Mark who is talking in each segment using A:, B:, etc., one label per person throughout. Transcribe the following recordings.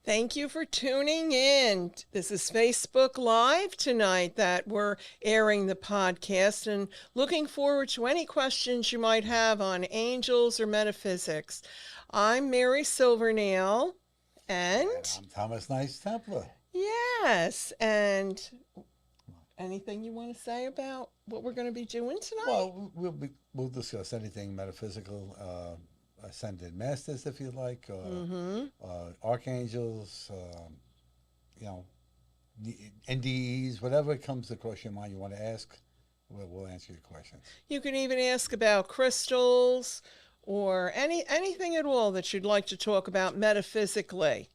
A: Thank you for tuning in. This is Facebook Live tonight that we're airing the podcast and looking forward to any questions you might have on angels or metaphysics. I'm Mary Silvernail, and
B: And I'm Thomas Knights Templar.
A: yes, and anything you want to say about what we're going to be doing tonight?
B: Well, we'll discuss anything metaphysical, ascended masters, if you like, archangels, you know, NDEs, whatever comes across your mind you want to ask, we'll answer your questions.
A: You can even ask about crystals or anything at all that you'd like to talk about metaphysically.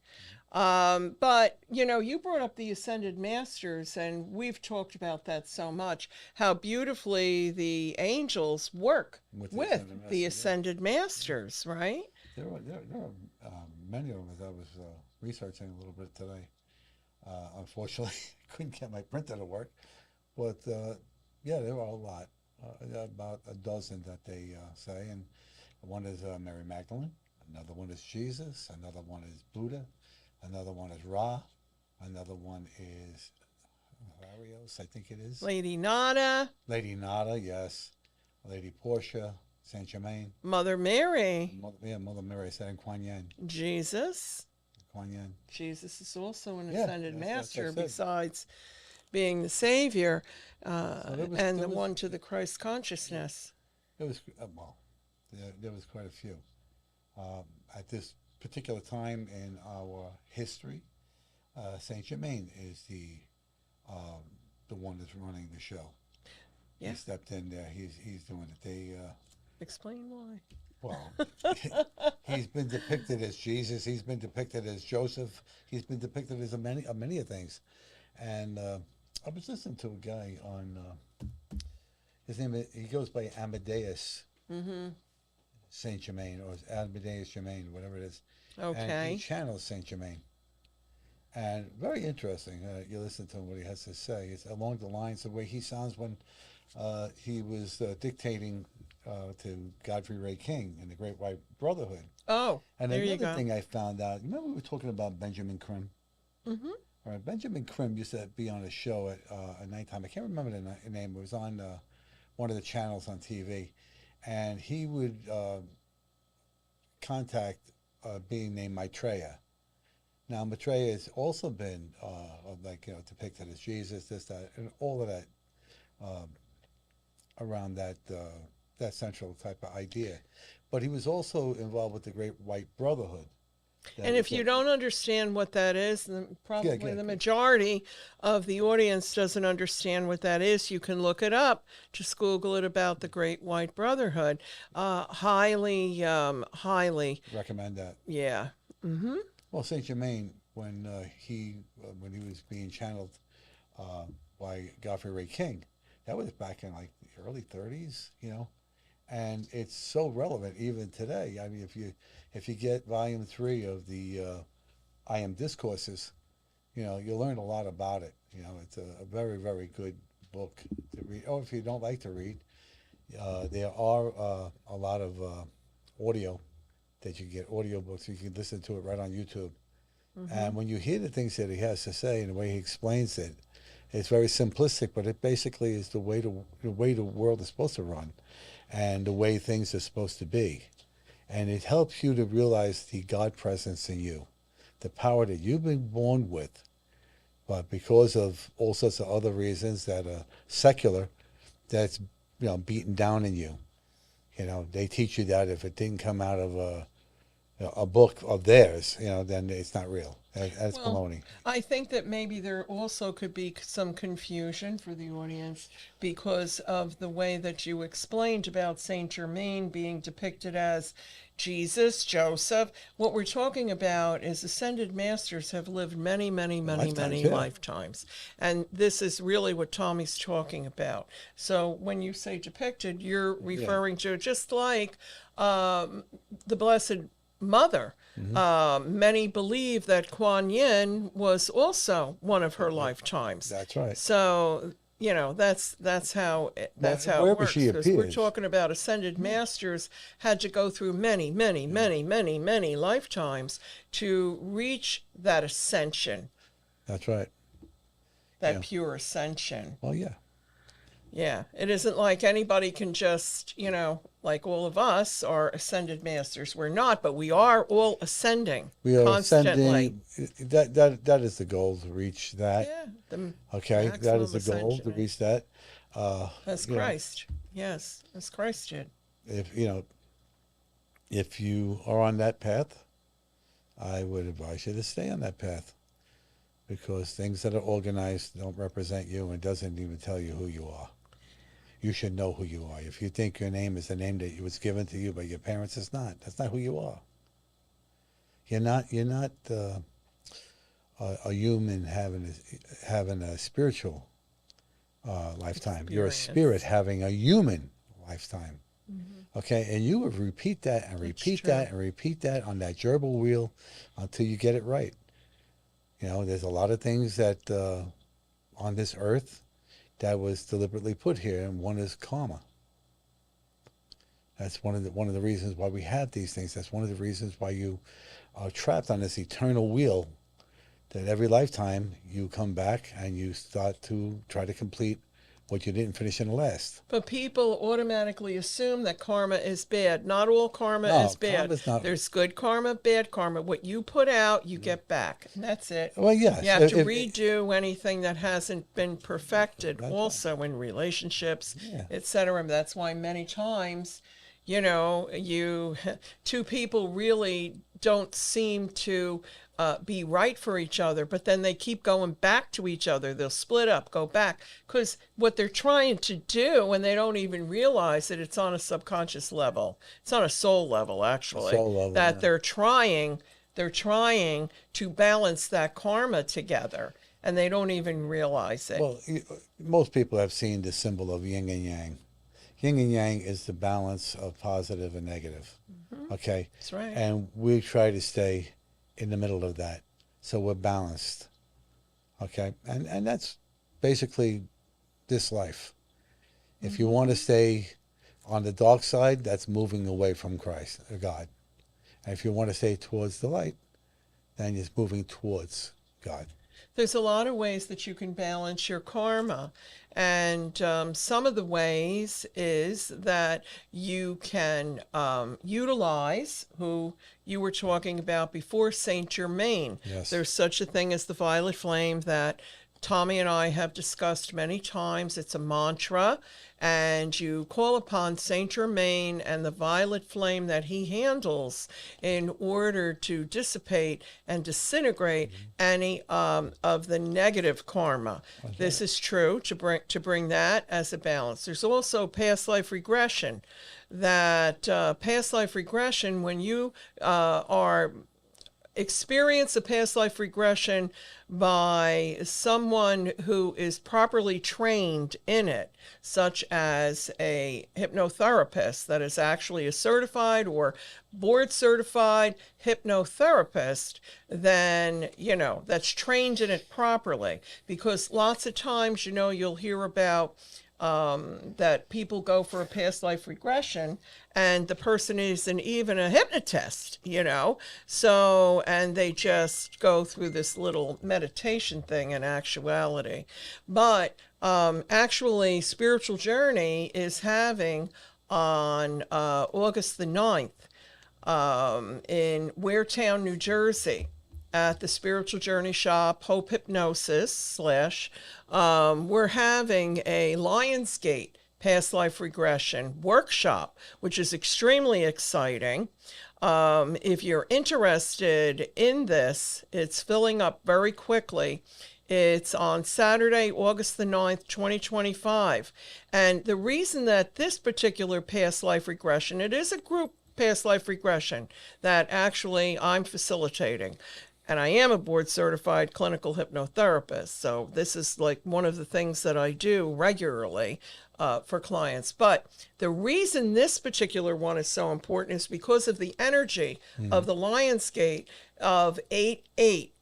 A: But, you brought up the Ascended Masters, and we've talked about that so much, how beautifully the angels work with the Ascended Masters, right?
B: There are many of them, as I was researching a little bit today. Unfortunately, I couldn't get my printer to work, but yeah, there are a lot, about a dozen that they say, and one is Mary Magdalene, another one is Jesus, another one is Buddha, another one is Ra, another one is Arios, I think it is.
A: Lady Nada.
B: Lady Nada, yes. Lady Portia, Saint Germain.
A: Mother Mary.
B: Mother Mary, I said, and Kuan Yin.
A: Jesus.
B: Kuan Yin.
A: Jesus is also an
B: Yeah,
A: ascended
B: that's what I
A: master
B: said.
A: besides being the Savior
B: there was-
A: and
B: there
A: the
B: was-
A: one to the Christ consciousness.
B: There was, there was quite a few. At this particular time in our history, Saint Germain is the one that's running the show.
A: Yeah.
B: He stepped in there. He's doing it.
A: Explain why.
B: Well, he's been depicted as Jesus. He's been depicted as Joseph. He's been depicted as many of things. And I was listening to a guy on his name. He goes by Amadeus Saint Germain, or Amadeus Germain, whatever it is. And
A: Okay.
B: he channels Saint Germain. And very interesting. You listen to what he has to say. It's along the lines the way he sounds when he was dictating to Godfrey Ray King in the Great White Brotherhood.
A: Oh,
B: And
A: there you
B: another
A: go.
B: thing I found out, remember we were talking about Benjamin Krim?
A: Mm-hmm.
B: All right, Benjamin Krim used to be on a show at nighttime. I can't remember the name. It was on one of the channels on TV. And he would contact a being named Maitreya. Now, Maitreya has also been depicted as Jesus, this, that, and all of that around that central type of idea. But he was also involved with the Great White Brotherhood.
A: And if you don't understand what that is, then probably
B: go ahead.
A: the majority of the audience doesn't understand what that is. You can look it up. Just Google it about the Great White Brotherhood. Highly,
B: recommend that.
A: yeah. Mm-hmm.
B: Well, Saint Germain, when he was being channeled by Godfrey Ray King, that was back in like the early 30s, and it's so relevant even today. I mean, if you get volume 3 of the I Am Discourses, you'll learn a lot about it. It's a very, very good book to read. Or if you don't like to read, there are a lot of audio that you get, audio books. You can listen to it right on YouTube. And when you hear the things that he has to say and the way he explains it, it's very simplistic, but it basically is the way the world is supposed to run and the way things are supposed to be. And it helps you to realize the God presence in you, the power that you've been born with, but because of all sorts of other reasons that are secular, that's beaten down in you. They teach you that if it didn't come out of a book of theirs, then it's not real. That's baloney.
A: I think that maybe there also could be some confusion for the audience because of the way that you explained about Saint Germain being depicted as Jesus, Joseph. What we're talking about is ascended masters have lived many, many, many, many
B: yeah.
A: lifetimes. And this is really what Tommy's talking about. So when you say depicted, you're referring to just like the Blessed Mother. Many believe that Kuan Yin was also one of her lifetimes.
B: That's right.
A: So that's how that's how it
B: wherever
A: works.
B: she
A: Because we're
B: appears.
A: talking about ascended masters had to go through many, many, many, many, many lifetimes to reach that ascension,
B: That's right.
A: that
B: Yeah.
A: pure ascension.
B: Well, yeah.
A: Yeah, it isn't like anybody can just, like all of us are ascended masters. We're not, but we are all ascending
B: We are
A: constantly.
B: ascending. That is the goal, to reach that.
A: Yeah, the
B: Okay, that is
A: maximum
B: the goal, to
A: ascension
B: reach that.
A: as
B: You know,
A: Christ. Yes, as Christ did.
B: if if you are on that path, I would advise you to stay on that path, because things that are organized don't represent you and doesn't even tell you who you are. You should know who you are. If you think your name is the name that was given to you by your parents, it's not. That's not who you are. You're not a human having a spiritual lifetime. You're a spirit
A: Experience.
B: having a human lifetime.
A: Hmm.
B: Okay, and you would repeat that and
A: That's
B: repeat
A: true.
B: that and repeat that on that gerbil wheel until you get it right. There's a lot of things that on this earth that was deliberately put here, and one is karma. That's one of the reasons why we have these things. That's one of the reasons why you are trapped on this eternal wheel. That every lifetime you come back and you start to try to complete what you didn't finish in the last.
A: But people automatically assume that karma is bad. Not all karma
B: No,
A: is bad.
B: karma's not.
A: There's good karma, bad karma. What you put out, you get back. And that's it.
B: Well, yes.
A: You have to
B: if-
A: redo anything that hasn't been perfected,
B: That's
A: also in relationships,
B: Yeah.
A: etc. That's why many times, two people really don't seem to be right for each other, but then they keep going back to each other. They'll split up, go back, because what they're trying to do, and they don't even realize that it's on a subconscious level, it's on a soul level, actually,
B: Soul level,
A: that
B: yeah.
A: they're trying to balance that karma together, and they don't even realize it.
B: Well, most people have seen the symbol of yin and yang. Yin and yang is the balance of positive and negative. Okay?
A: That's right.
B: And we try to stay in the middle of that. So we're balanced. Okay? And that's basically this life. If you want to stay on the dark side, that's moving away from Christ, or God. And if you want to stay towards the light, then it's moving towards God.
A: There's a lot of ways that you can balance your karma. And some of the ways is that you can utilize who you were talking about before, Saint Germain.
B: Yes.
A: There's such a thing as the violet flame that Tommy and I have discussed many times. It's a mantra, and you call upon Saint Germain and the violet flame that he handles in order to dissipate and disintegrate any of the negative karma. This is true to bring that as a balance. There's also past life regression. That past life regression, when you experience a past life regression by someone who is properly trained in it, such as a hypnotherapist that is actually a certified or board certified hypnotherapist, then, that's trained in it properly. Because lots of times, you'll hear about that people go for a past life regression and the person isn't even a hypnotist, so, and they just go through this little meditation thing in actuality. But actually, Spiritual Journey is having on August the 9th in Waretown, New Jersey, at the Spiritual Journey shop, Hope Hypnosis / we're having a Lionsgate past life regression workshop, which is extremely exciting. If you're interested in this, it's filling up very quickly. It's on Saturday, August the 9th, 2025. And the reason that this particular past life regression, it is a group past life regression that actually I'm facilitating. And I am a board certified clinical hypnotherapist. So this is like one of the things that I do regularly for clients. But the reason this particular one is so important is because of the energy of the Lionsgate of 8/8.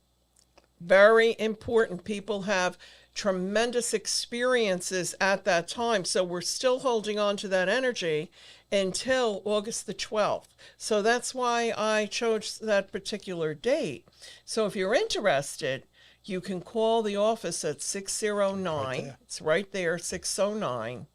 A: Very important. People have tremendous experiences at that time. So we're still holding on to that energy until August the 12th. So that's why I chose that particular date. So if you're interested, you can call the office at 609. It's right there, 609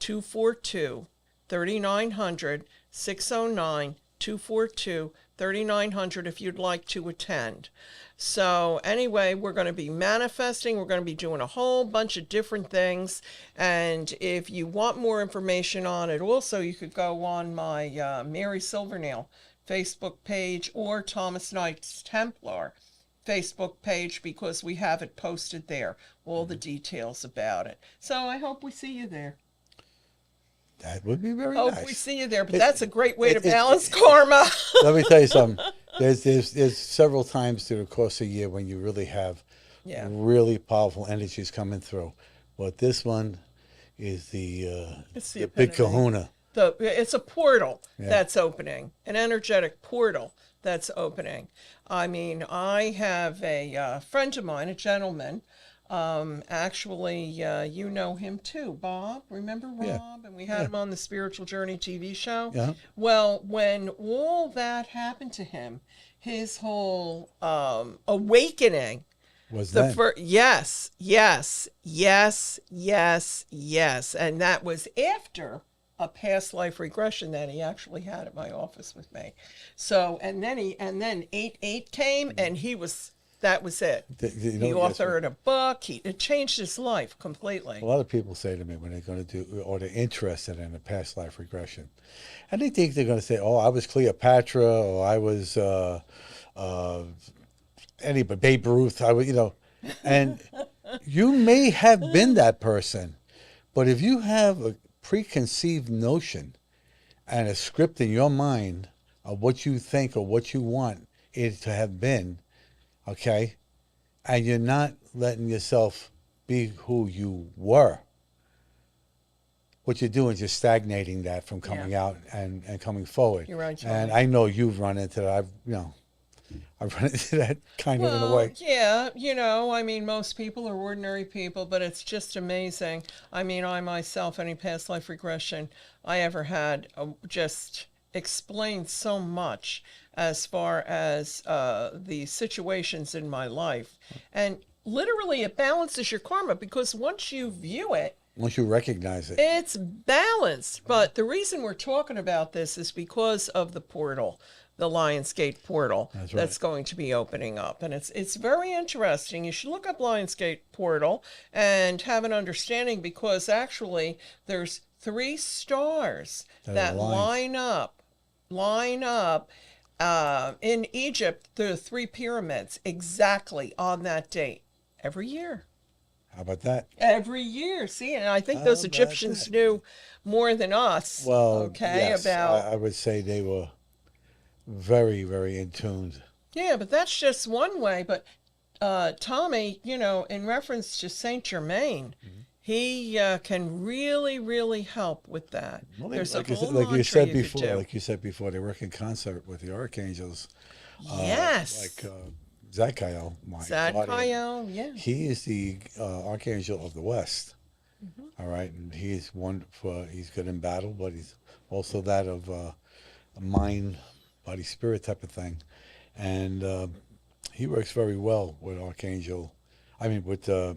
A: 242 3900, 609 242 3900 if you'd like to attend. So anyway, we're going to be manifesting. We're going to be doing a whole bunch of different things. And if you want more information on it, also, you could go on my Mary Silvernail Facebook page or Thomas Knights Templar Facebook page, because we have it posted there, all the details about it. So I hope we see you there.
B: That would be very
A: Hope
B: nice.
A: we see you there, but that's a great way to balance karma.
B: Let me tell you something. There's several times through the course of a year when you really have
A: Yeah.
B: really powerful energies coming through. But this one is
A: It's
B: the big
A: epitome.
B: kahuna.
A: It's a portal
B: Yeah.
A: that's opening, an energetic portal that's opening. I mean, I have a friend of mine, a gentleman. Actually, you know him too, Bob. Remember Rob?
B: Yeah.
A: And we had him on the Spiritual Journey TV show.
B: Yeah.
A: Well, when all that happened to him, his whole awakening.
B: Was
A: The
B: that?
A: yes, and that was after a past life regression that he actually had at my office with me. So, and then 8-8 came, and that was it.
B: You
A: He
B: know, that's what-
A: authored a book. It changed his life completely.
B: A lot of people say to me when they're going to do, or they're interested in a past life regression, and they think they're going to say, "Oh, I was Cleopatra, or I was anybody, Babe Ruth." I was, and you may have been that person, but if you have a preconceived notion and a script in your mind of what you think or what you want it to have been, okay, and you're not letting yourself be who you were, what you're doing is you're stagnating that from coming out and coming forward.
A: You're right, Charlie.
B: And I know you've run into that. I've run into that kind of in a way.
A: Yeah, I mean, most people are ordinary people, but it's just amazing. I mean, I myself, any past life regression I ever had, just explained so much as far as the situations in my life. And literally, it balances your karma, because once you view it,
B: Once you recognize it.
A: it's balanced. But the reason we're talking about this is because of the portal, the Lionsgate portal
B: That's right.
A: that's going to be opening up. And it's very interesting. You should look up Lionsgate portal and have an understanding, because actually there's 3 stars that line up in Egypt. There are 3 pyramids exactly on that date every year.
B: How about that?
A: Every year. See, and I think those
B: How about
A: Egyptians
B: that?
A: knew more than us.
B: Well,
A: okay,
B: yes,
A: about
B: I would say they were very, very in tune.
A: yeah, but that's just one way. But Tommy, in reference to Saint Germain, he can really, really help with that.
B: Well,
A: There's a
B: like,
A: whole
B: like you
A: mantra
B: said
A: you could
B: before,
A: do.
B: like you said before, they work in concert with the archangels.
A: Yes,
B: Like Zadkiel, my guardian.
A: Zadkiel, yeah.
B: He is the archangel of the West.
A: Mm-hmm.
B: All right, and he's he's good in battle, but he's also that of a mind, body, spirit type of thing, and he works very well with with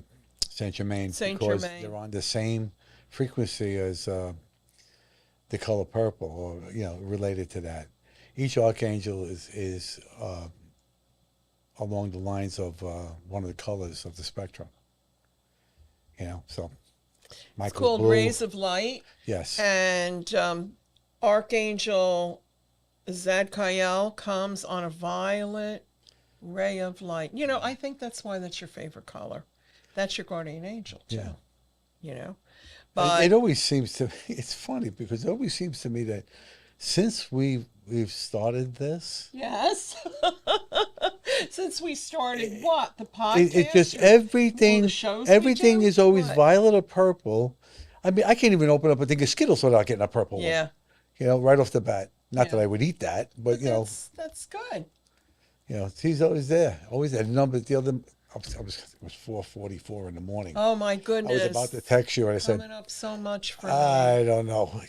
B: Saint Germain,
A: Saint
B: because
A: Germain.
B: they're on the same frequency as the color purple, or related to that. Each archangel is along the lines of one of the colors of the spectrum. So
A: It's
B: Michael
A: called
B: Blue,
A: Rays of Light.
B: yes,
A: And Archangel Zadkiel comes on a violet ray of light. I think that's why that's your favorite color. That's your guardian angel, too.
B: yeah.
A: But
B: It always seems to. It's funny because it always seems to me that since we've started this,
A: yes, since we started the podcast,
B: it's just
A: or all
B: everything.
A: the shows we
B: Everything
A: do?
B: is always
A: What?
B: violet or purple. I mean, I can't even open up a thing of Skittles without getting a purple one.
A: Yeah,
B: Right off the bat. Not that
A: Yeah.
B: I would eat that, but
A: that's good.
B: he's always there, always there. it was 4:44 in the morning.
A: Oh my
B: I was about to
A: goodness.
B: text you and I said,
A: Coming up so much for me.
B: I don't know,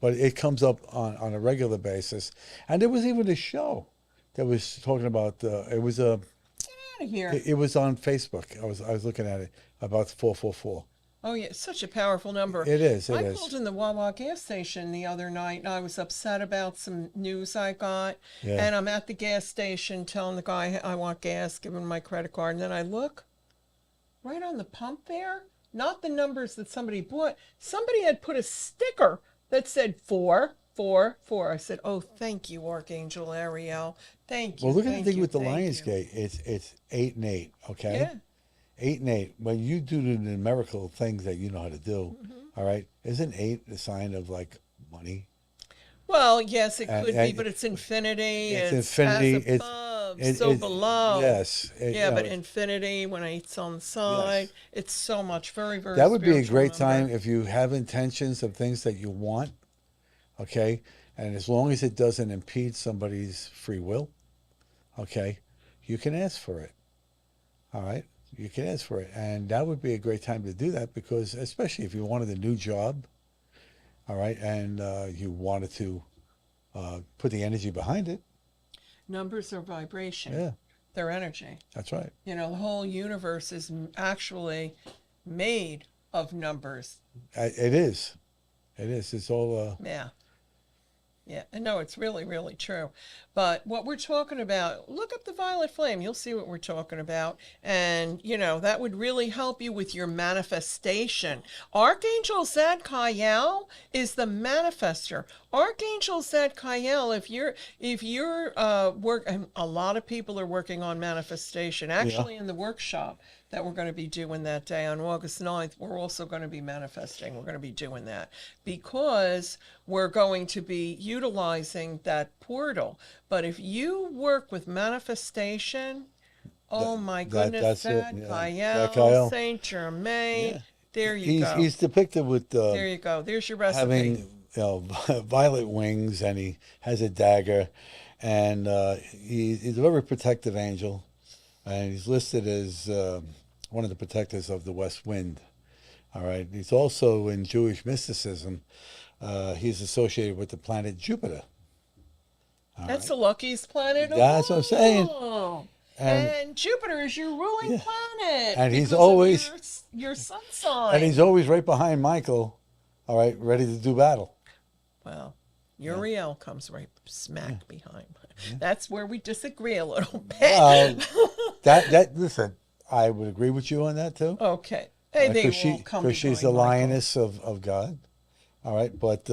B: but it comes up on a regular basis. And there was even a show that was talking about,
A: Out of here.
B: it was on Facebook. I was looking at it about 444.
A: Oh yeah, such a powerful number.
B: It is, it
A: I
B: is.
A: called in the Wawa gas station the other night and I was upset about some news I got.
B: Yeah.
A: And I'm at the gas station telling the guy I want gas, giving him my credit card, and then I look right on the pump there, not the numbers that somebody bought. Somebody had put a sticker that said 444. I said, "Oh, thank you, Archangel Ariel. Thank you.
B: Well, look at the
A: thank
B: thing
A: you,
B: with the
A: thank you."
B: Lionsgate. It's 8 and 8, okay?
A: Yeah.
B: 8 and 8. When you do the numerical things that you know how to do,
A: Mm-hmm.
B: all right, isn't 8 a sign of like money?
A: Well, yes, it
B: And,
A: could be,
B: and
A: but it's infinity.
B: it's
A: It's
B: infinity.
A: as
B: It's
A: above,
B: it,
A: so
B: it
A: below.
B: yes.
A: Yeah, but infinity, when it's on the side,
B: Yes.
A: it's so much, very, very
B: That would be a
A: spiritual
B: great time
A: number.
B: if you have intentions of things that you want, okay? And as long as it doesn't impede somebody's free will, okay, you can ask for it. All right? You can ask for it. And that would be a great time to do that because, especially if you wanted a new job, all right, and you wanted to put the energy behind it.
A: Numbers are vibration.
B: Yeah,
A: They're energy.
B: that's right.
A: You know, the whole universe is actually made of numbers.
B: It is. It is. It's all,
A: Yeah. Yeah, and no, it's really, really true. But what we're talking about, look up the violet flame. You'll see what we're talking about. And, you know, that would really help you with your manifestation. Archangel Zadkiel is the manifester. Archangel Zadkiel, if you're and a lot of people are working on manifestation. Actually, in the workshop that we're going to be doing that day on August 9th, we're also going to be manifesting. We're going to be doing that because we're going to be utilizing that portal. But if you work with manifestation, oh my goodness,
B: that's it.
A: Zadkiel,
B: Zadkiel.
A: Saint Germain,
B: Yeah.
A: there you go.
B: He's depicted with
A: There you go. There's your recipe.
B: having violet wings, and he has a dagger, and he's a very protective angel, and he's listed as one of the protectors of the West Wind. All right, he's also in Jewish mysticism. He's associated with the planet Jupiter.
A: That's the luckiest planet of
B: That's what I'm saying.
A: all.
B: And-
A: And Jupiter is your ruling
B: Yeah.
A: planet.
B: And he's
A: because of
B: always-
A: your sun sign.
B: And he's always right behind Michael, all right, ready to do battle.
A: Well, Uriel comes right smack behind. That's where we disagree a little bit.
B: Listen, I would agree with you on that too.
A: Okay. Hey, they
B: Because
A: won't come
B: she's the
A: behind Michael.
B: lioness of God. All right, but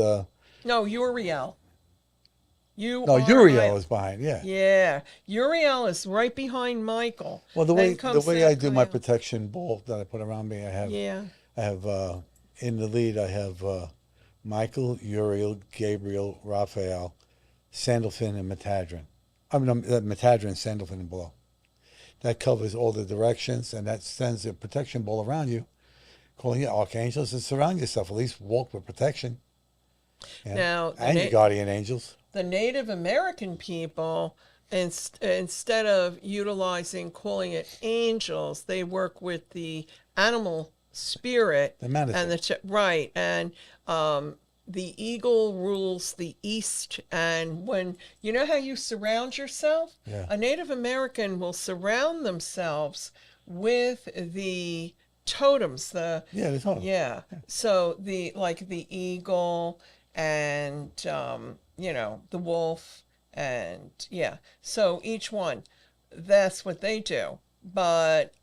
A: No, Uriel.
B: no, Uriel is behind. Yeah.
A: Yeah, Uriel is right behind Michael.
B: Well,
A: Then
B: the
A: comes
B: way I do my
A: Zadkiel.
B: protection ball that I put around me,
A: Yeah.
B: I have in the lead. I have Michael, Uriel, Gabriel, Raphael, Sandalphon, and Metadrin. I mean, Metadrin, Sandalphon, and below. That covers all the directions, and that sends a protection ball around you, calling you archangels, and surround yourself. At least walk with protection. Yeah.
A: Now,
B: And your guardian angels.
A: the Native American people, instead of calling it angels, they work with the animal spirit
B: The manatee.
A: and right, and the eagle rules the east. And when you know how you surround yourself,
B: Yeah.
A: a Native American will surround themselves with the totems,
B: Yeah, that's all.
A: yeah. So the eagle and the wolf and yeah. So each one, that's what they do. But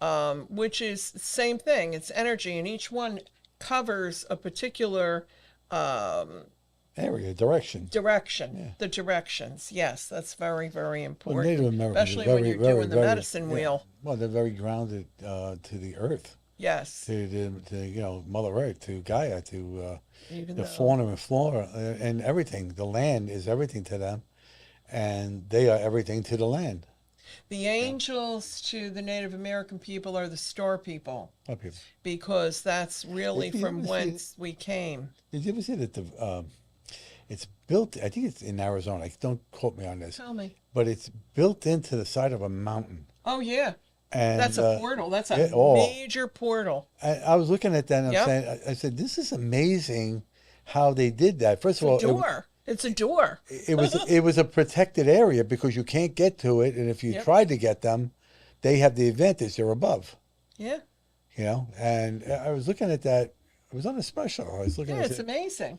A: which is the same thing. It's energy, and each one covers a particular
B: Area, direction.
A: direction.
B: Yeah.
A: The directions. Yes, that's very, very
B: Well,
A: important.
B: Native Americans are
A: Especially when you're doing the medicine
B: yeah.
A: wheel.
B: Well, they're very grounded to the earth,
A: Yes.
B: to Mother Earth, to Gaia, to
A: Even
B: the
A: though
B: fauna and flora and everything. The land is everything to them, and they are everything to the land.
A: the angels to the Native American people are the star people,
B: Up here.
A: because that's really
B: Did you
A: from
B: ever see
A: whence we came.
B: Did you ever see that it's built? I think it's in Arizona. Don't quote me on this,
A: Tell me.
B: but it's built into the side of a mountain.
A: Oh yeah.
B: And
A: That's a portal. That's a
B: oh,
A: major portal.
B: I was looking at that and I'm
A: Yep.
B: saying, I said, this is amazing how they did that. First
A: It's
B: of
A: a
B: all,
A: door. It's a door.
B: it was a protected area because you can't get to it, and if you
A: Yep.
B: try to get them, they have the advantage. They're above,
A: Yeah.
B: you know. And I was looking at that. It was on a special. I was looking
A: Yeah,
B: at
A: it's
B: it.
A: amazing.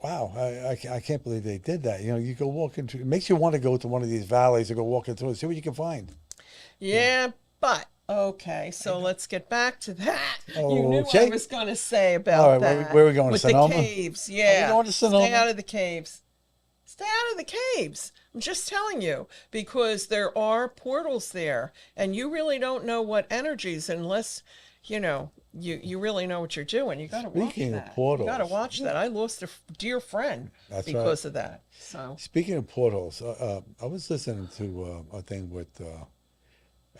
B: Wow, I can't believe they did that. You know, you go walk into. It makes you want to go to one of these valleys or go walk into it, see what you can find.
A: Yeah, but okay, so let's get back to that. You knew what I
B: Okay.
A: was going to say
B: All
A: about
B: right,
A: that.
B: where are we going?
A: With
B: Sonoma?
A: the caves, yeah.
B: going to
A: Stay
B: Sonoma?
A: out of the caves. Stay out of the caves. I'm just telling you because there are portals there, and you really don't know what energies unless you really know what you're doing. You got to watch
B: Speaking of
A: that. You got to
B: portals,
A: watch that. I lost a dear friend
B: That's
A: because of that. So
B: Speaking of portals, I was listening to a thing with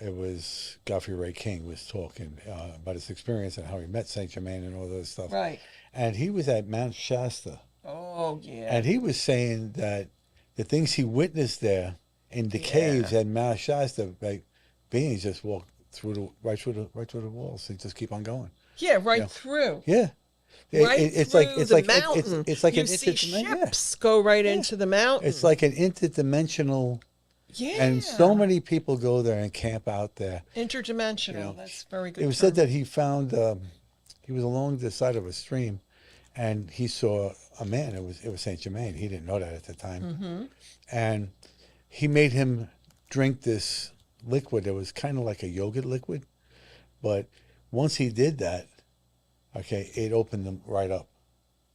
B: it was Godfrey Ray King was talking about his experience and how he met Saint Germain and all this stuff.
A: right.
B: And he was at Mount Shasta,
A: Oh yeah.
B: and he was saying that the things he witnessed there in the
A: Yeah.
B: caves at Mount Shasta, like beings just walk right through the walls. They just keep on going.
A: Yeah, right
B: Yeah.
A: through.
B: Yeah,
A: Right
B: it's
A: through
B: like
A: the mountain.
B: it's like
A: you
B: an
A: see
B: interdimensional.
A: ships go right
B: Yeah.
A: into the mountain.
B: It's like an interdimensional,
A: yeah,
B: and so many people go there and camp out there.
A: interdimensional.
B: You know,
A: That's very good.
B: It was said that he found he was along the side of a stream, and he saw a man. It was Saint Germain. He didn't know that at the time,
A: Mm-hmm.
B: and he made him drink this liquid. It was kind of like a yogurt liquid, but once he did that, okay, it opened them right up.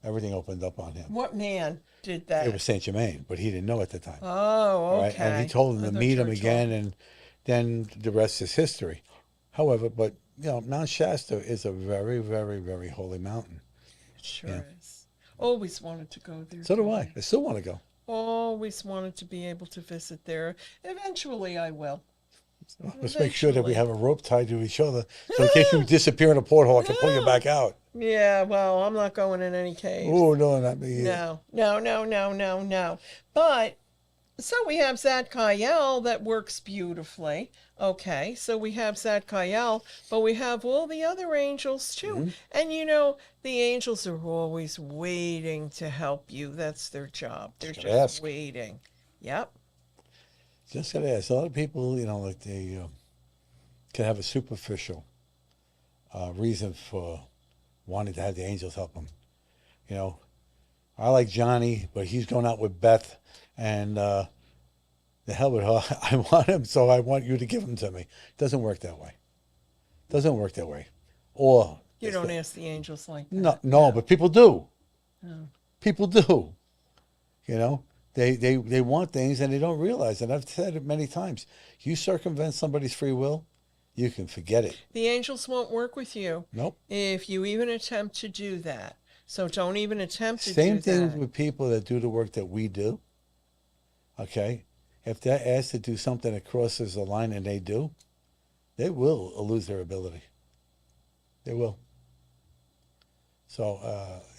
B: Everything opened up on him.
A: What man did that?
B: It was Saint Germain, but he didn't know at the time.
A: Oh,
B: All
A: okay.
B: right, and he told him
A: I
B: to
A: thought
B: meet
A: you
B: him
A: were
B: again,
A: talking-
B: and then the rest is history. However, but Mount Shasta is a very, very, very holy mountain.
A: It sure
B: yeah.
A: is. Always wanted to go there.
B: So do
A: Tony.
B: I. I still want to go.
A: Always wanted to be able to visit there. Eventually, I will.
B: Let's make sure that we
A: Eventually.
B: have a rope tied to each other, so in case you disappear in a porthole, I can pull you back out.
A: Yeah, well, I'm not going in any caves.
B: Oh no, not me. Either.
A: No. But so we have Zadkiel that works beautifully. Okay, so we have Zadkiel, but we have all the other angels too.
B: Mm-hmm.
A: And the angels are always waiting to help you. That's their job. They're
B: Just
A: just
B: gotta ask.
A: waiting. Yep.
B: Just gotta ask. A lot of people, like they can have a superficial reason for wanting to have the angels help them. I like Johnny, but he's going out with Beth, and the hell with her. I want him, so I want you to give him to me. Doesn't work that way. Doesn't work that way. Or
A: You don't ask the angels like that.
B: no, but people do.
A: No.
B: People do. They want things and they don't realize. And I've said it many times. You circumvent somebody's free will, you can forget it.
A: The angels won't work with you
B: Nope.
A: if you even attempt to do that. So don't even attempt to
B: Same
A: do
B: thing
A: that.
B: with people that do the work that we do. Okay? If they're asked to do something that crosses the line and they do, they will lose their ability. They will. So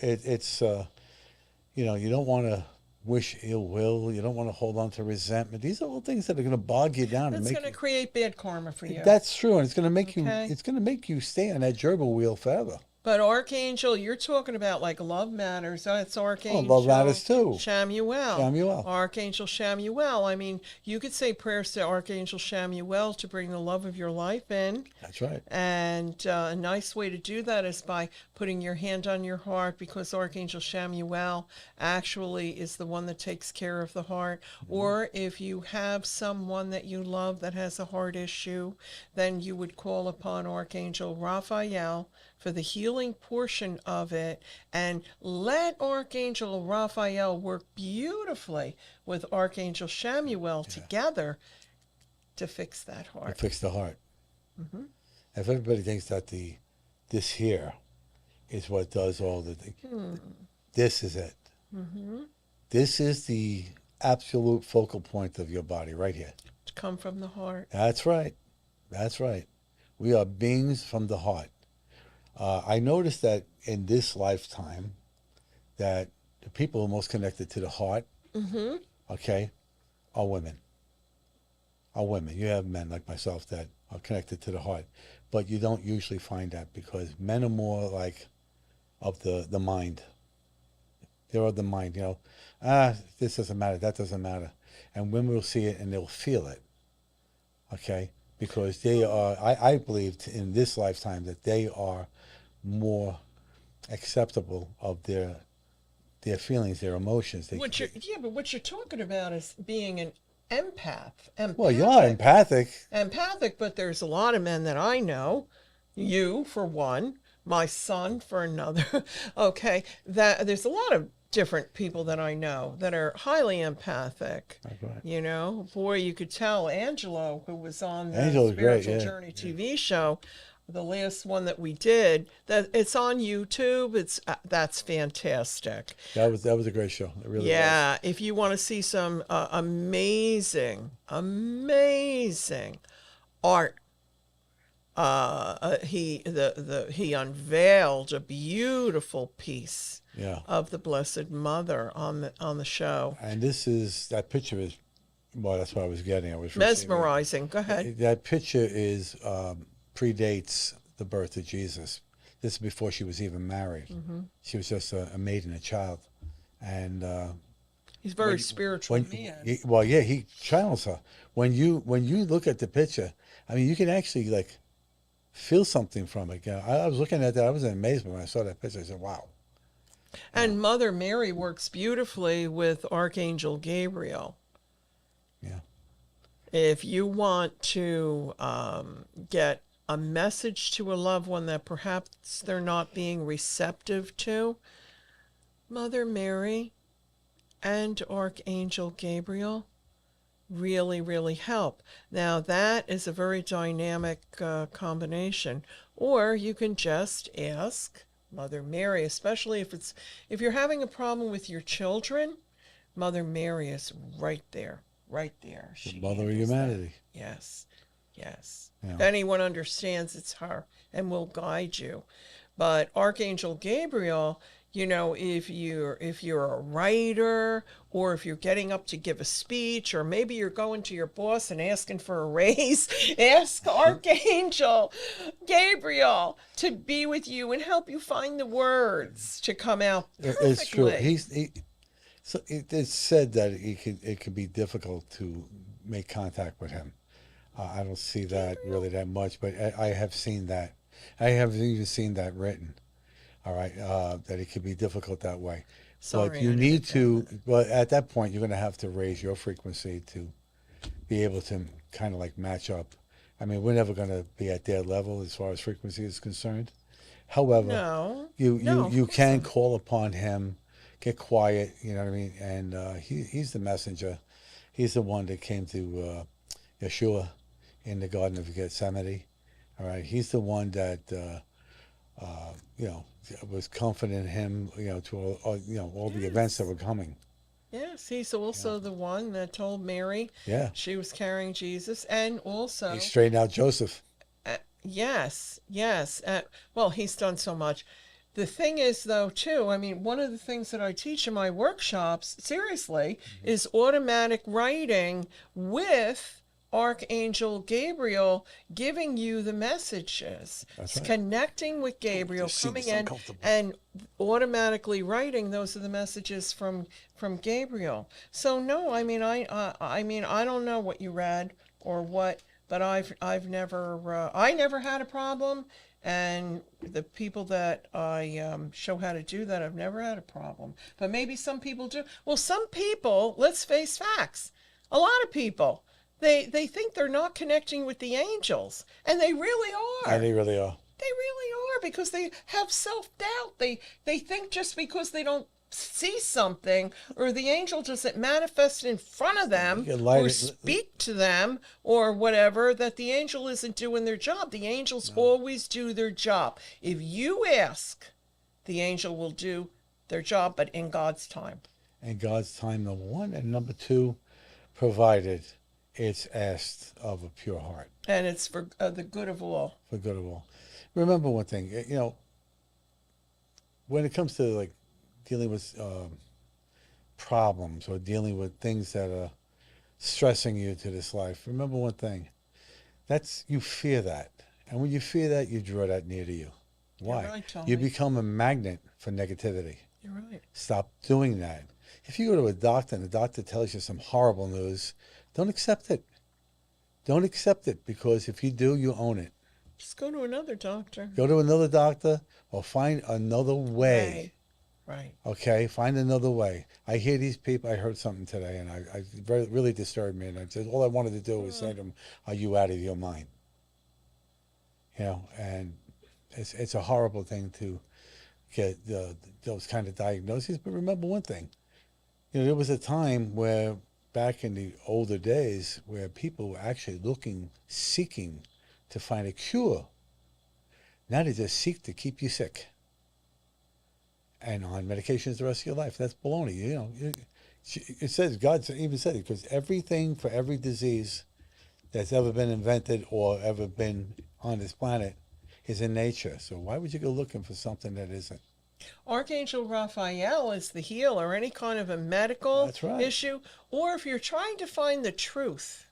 B: it's you don't want to wish ill will. You don't want to hold on to resentment. These are all things that are going to bog you down and
A: That's
B: make
A: going to
B: you.
A: create bad karma for you.
B: That's true, and it's going to make
A: Okay.
B: you. It's going to make you stay on that gerbil wheel forever.
A: But Archangel, you're talking about like love matters. That's Archangel.
B: Love matters too.
A: Shamuel.
B: Shamuel.
A: Archangel Shamuel. I mean, you could say prayers to Archangel Shamuel to bring the love of your life in.
B: That's right.
A: And a nice way to do that is by putting your hand on your heart, because Archangel Shamuel actually is the one that takes care of the heart.
B: Mm-hmm.
A: Or if you have someone that you love that has a heart issue, then you would call upon Archangel Raphael for the healing portion of it, and let Archangel Raphael work beautifully with Archangel Shamuel together to fix that
B: To
A: heart.
B: fix the heart.
A: Mm-hmm.
B: If everybody thinks that this here is what does all the things, this is it.
A: Mm-hmm.
B: This is the absolute focal point of your body right here.
A: To come from the heart.
B: That's right. That's right. We are beings from the heart. I noticed that in this lifetime, that the people most connected to the heart,
A: Mm-hmm.
B: okay, are women. are women. You have men like myself that are connected to the heart, but you don't usually find that because men are more like of the mind. They're of the mind. This doesn't matter. That doesn't matter, and women will see it and they'll feel it. Okay, because they are. I believe in this lifetime that they are more acceptable of their feelings, their emotions.
A: But what you're talking about is being an empath.
B: Well, you are empathic.
A: Empathic, but there's a lot of men that I know, you for one, my son for another. Okay, that there's a lot of different people that I know that are highly empathic.
B: Right.
A: Boy, you could tell Angelo, who was on the
B: Angel's great,
A: Spiritual
B: yeah.
A: Journey TV show, the last one that we did, that it's on YouTube. That's fantastic.
B: That was a great show. It really was.
A: Yeah, if you want to see some amazing, amazing art, he unveiled a beautiful piece
B: Yeah.
A: of the Blessed Mother on the show.
B: And that picture is, well, that's what I was getting. I was
A: Mesmerizing. Go ahead.
B: That picture is predates the birth of Jesus. This is before she was even married.
A: Mm-hmm.
B: She was just a maid and a child, and
A: He's very spiritual man.
B: he channels her. When you look at the picture, I mean, you can actually like feel something from it. I was looking at that. I was in amazement when I saw that picture. I said, "Wow."
A: And Mother Mary works beautifully with Archangel Gabriel.
B: Yeah.
A: If you want to get a message to a loved one that perhaps they're not being receptive to, Mother Mary and Archangel Gabriel really, really help. Now, that is a very dynamic combination. Or you can just ask Mother Mary, especially if you're having a problem with your children, Mother Mary is right there. Right there.
B: The mother of humanity.
A: Yes. Yes.
B: Yeah.
A: If anyone understands, it's her and will guide you. But Archangel Gabriel, if you're a writer, or if you're getting up to give a speech, or maybe you're going to your boss and asking for a raise, ask Archangel Gabriel to be with you and help you find the words to come out perfectly.
B: It's true. So it's said that it can be difficult to make contact with him. I don't see that really that much, but I have seen that. I have even seen that written. All right, that it can be difficult that way.
A: Sorry,
B: but you need to. Well, at that point, you're going to have to raise your frequency to be able to kind of like match up. I mean, we're never going to be at their level as far as frequency is concerned. However, you can call upon him. Get quiet, you know what I mean? And he's the messenger. He's the one that came to Yeshua in the Garden of Gethsemane. All right, he's the one that was confident in him, to all the events that were coming.
A: Yes, he's also the one that told Mary she was carrying Jesus, and also
B: he straightened out Joseph.
A: Yes. Well, he's done so much. The thing is, though, too, I mean, one of the things that I teach in my workshops, seriously, is automatic writing with Archangel Gabriel giving you the messages.
B: That's right.
A: Connecting with Gabriel, coming in and automatically writing. Those are the messages from Gabriel. So no, I mean, I don't know what you read or what, but I never had a problem. And the people that I show how to do that, I've never had a problem. But maybe some people do. Well, some people, let's face facts. A lot of people, they think they're not connecting with the angels. And they really are.
B: And they really are.
A: They really are, because they have self-doubt. They think just because they don't see something, or the angel doesn't manifest in front of them or speak to them or whatever, that the angel isn't doing their job. The angels always do their job. If you ask, the angel will do their job, but in God's time.
B: In God's time, number one. And number two, provided it's asked of a pure heart.
A: And it's for the good of all.
B: For good of all. Remember one thing, when it comes to like dealing with problems or dealing with things that are stressing you to this life, remember one thing. That's you fear that. And when you fear that, you draw that near to you.
A: You're
B: Why?
A: right,
B: You
A: Tony.
B: become a magnet for negativity.
A: You're right.
B: Stop doing that. If you go to a doctor and the doctor tells you some horrible news, don't accept it. Don't accept it, because if you do, you own it.
A: Just go to another doctor.
B: Go to another doctor or find another way.
A: Right.
B: Okay, find another way. I hear these people. I heard something today, and really disturbed me. And I just all I wanted to do was say to them, "Are you out of your mind?" You know, and it's a horrible thing to get those kind of diagnoses. But remember one thing. You know, there was a time where back in the older days where people were actually looking, seeking to find a cure. Now they just seek to keep you sick and on medications the rest of your life. That's baloney. You know, it says, God even said it, because everything for every disease that's ever been invented or ever been on this planet is in nature. So why would you go looking for something that isn't?
A: Archangel Raphael is the healer, any kind of a medical
B: That's right.
A: issue, or if you're trying to find the truth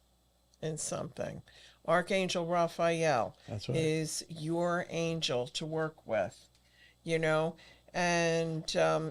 A: in something, Archangel Raphael
B: That's right.
A: is your angel to work with, you know. And,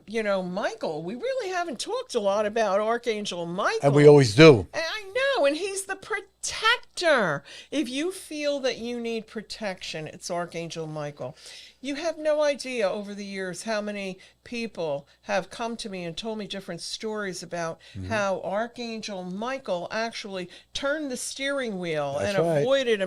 A: you know, Michael, we really haven't talked a lot about Archangel Michael.
B: And we always do.
A: And I know, and he's the protector. If you feel that you need protection, it's Archangel Michael. You have no idea over the years how many people have come to me and told me different stories about how Archangel Michael actually turned the steering wheel
B: That's
A: and
B: right.
A: avoided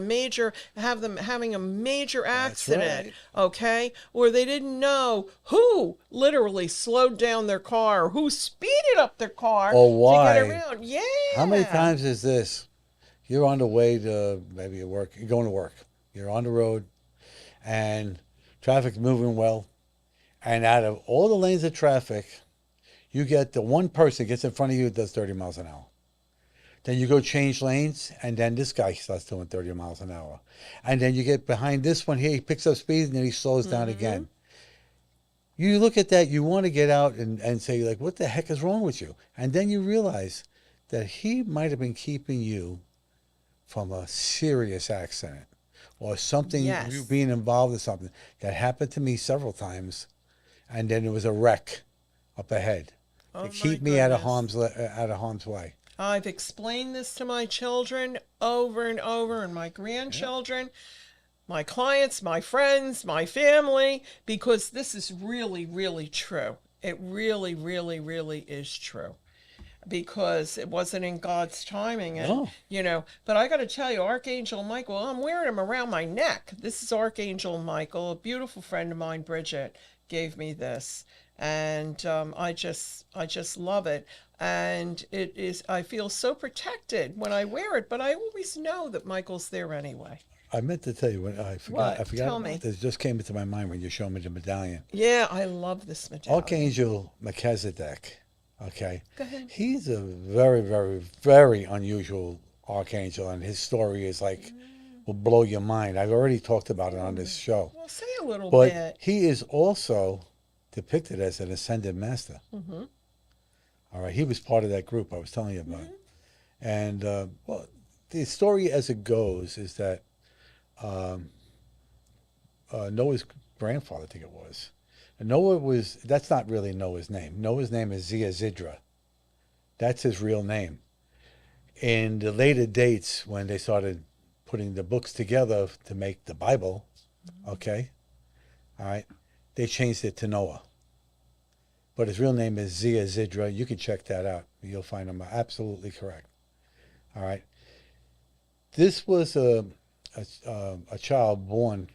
A: having a major accident,
B: right.
A: okay? Or they didn't know who literally slowed down their car, or who speeded up their car
B: Or why.
A: to get around. Yeah.
B: How many times is this? You're on the way to maybe your work. You're going to work. You're on the road, and traffic's moving well. And out of all the lanes of traffic, you get the one person gets in front of you that does 30 miles an hour. Then you go change lanes, and then this guy starts doing 30 miles an hour. And then you get behind this one here, he picks up speed, and then he slows down again. You look at that, you want to get out and say, like, what the heck is wrong with you? And then you realize that he might have been keeping you from a serious accident or something,
A: Yes.
B: you being involved in something. That happened to me several times, and then there was a wreck up ahead
A: Oh,
B: to
A: my
B: keep me out of
A: goodness.
B: harm's way.
A: I've explained this to my children over and over, and my grandchildren, my clients, my friends, my family, because this is really, really true. It really, really, really is true. Because it wasn't in God's timing, and
B: No.
A: you know. But I got to tell you, Archangel Michael, I'm wearing him around my neck. This is Archangel Michael. A beautiful friend of mine, Bridget, gave me this, and I just love it. And it is, I feel so protected when I wear it. But I always know that Michael's there anyway.
B: I meant to tell you, when I forgot.
A: What?
B: I forgot.
A: Tell me.
B: This just came into my mind when you showed me the medallion.
A: Yeah, I love this medallion.
B: Archangel Melchizedek. Okay.
A: Go ahead.
B: He's a very, very, very unusual archangel, and his story is like will blow your mind. I've already talked about it on this show.
A: Well, say a little
B: But
A: bit.
B: he is also depicted as an ascended master. All right, he was part of that group I was telling you about. And well, the story as it goes is that Noah's grandfather, I think it was. And that's not really Noah's name. Noah's name is Zidra. That's his real name. In the later dates, when they started putting the books together to make the Bible, okay, all right, they changed it to Noah. But his real name is Zidra. You can check that out. You'll find him absolutely correct. All right. This was a child born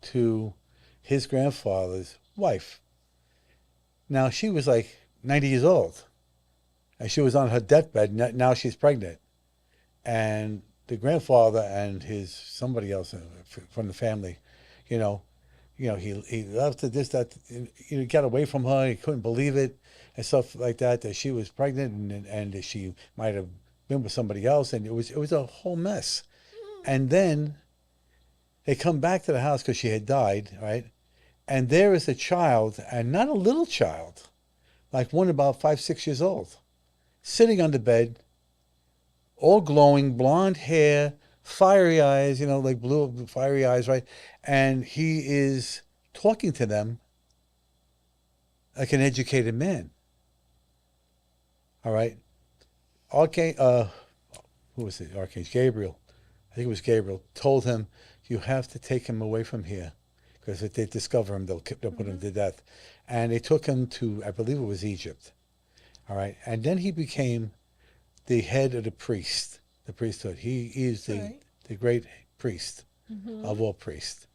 B: to his grandfather's wife. Now, she was like 90 years old. And she was on her deathbed. Now she's pregnant. And the grandfather and somebody else from the family, he loved to this, that, he got away from her. He couldn't believe it and stuff like that she was pregnant and that she might have been with somebody else. And it was a whole mess. And then they come back to the house because she had died, right? And there is a child, and not a little child, like one about 5, 6 years old, sitting on the bed all glowing, blonde hair, fiery eyes, like blue, fiery eyes, right? And he is talking to them like an educated man. All right. Who was it? Archangel Gabriel. I think it was Gabriel. Told him, you have to take him away from here. Because if they discover him, they'll put him to death. And they took him to, I believe it was Egypt. All right. And then he became the head of the priesthood. He is
A: Right.
B: the great priest of all priests.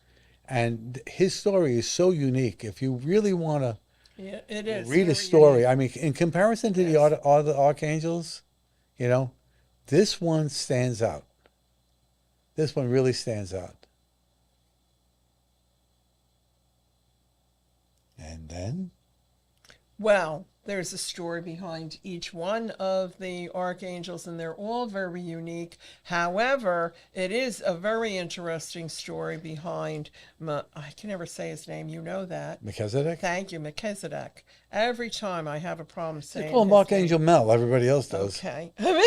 B: And his story is so unique. If you really want to
A: Yeah, it is.
B: read a
A: very
B: story,
A: unique.
B: I mean, in comparison to the
A: Yes.
B: other archangels, you know, this one stands out. This one really stands out. And then,
A: Well, there's a story behind each one of the archangels, and they're all very unique. However, it is a very interesting story behind, I can never say his name, you know that.
B: Melchizedek?
A: Thank you, Melchizedek. Every time I have a problem
B: They
A: saying
B: call him
A: his
B: Archangel
A: name.
B: Mel. Everybody else does.
A: Okay. Mel!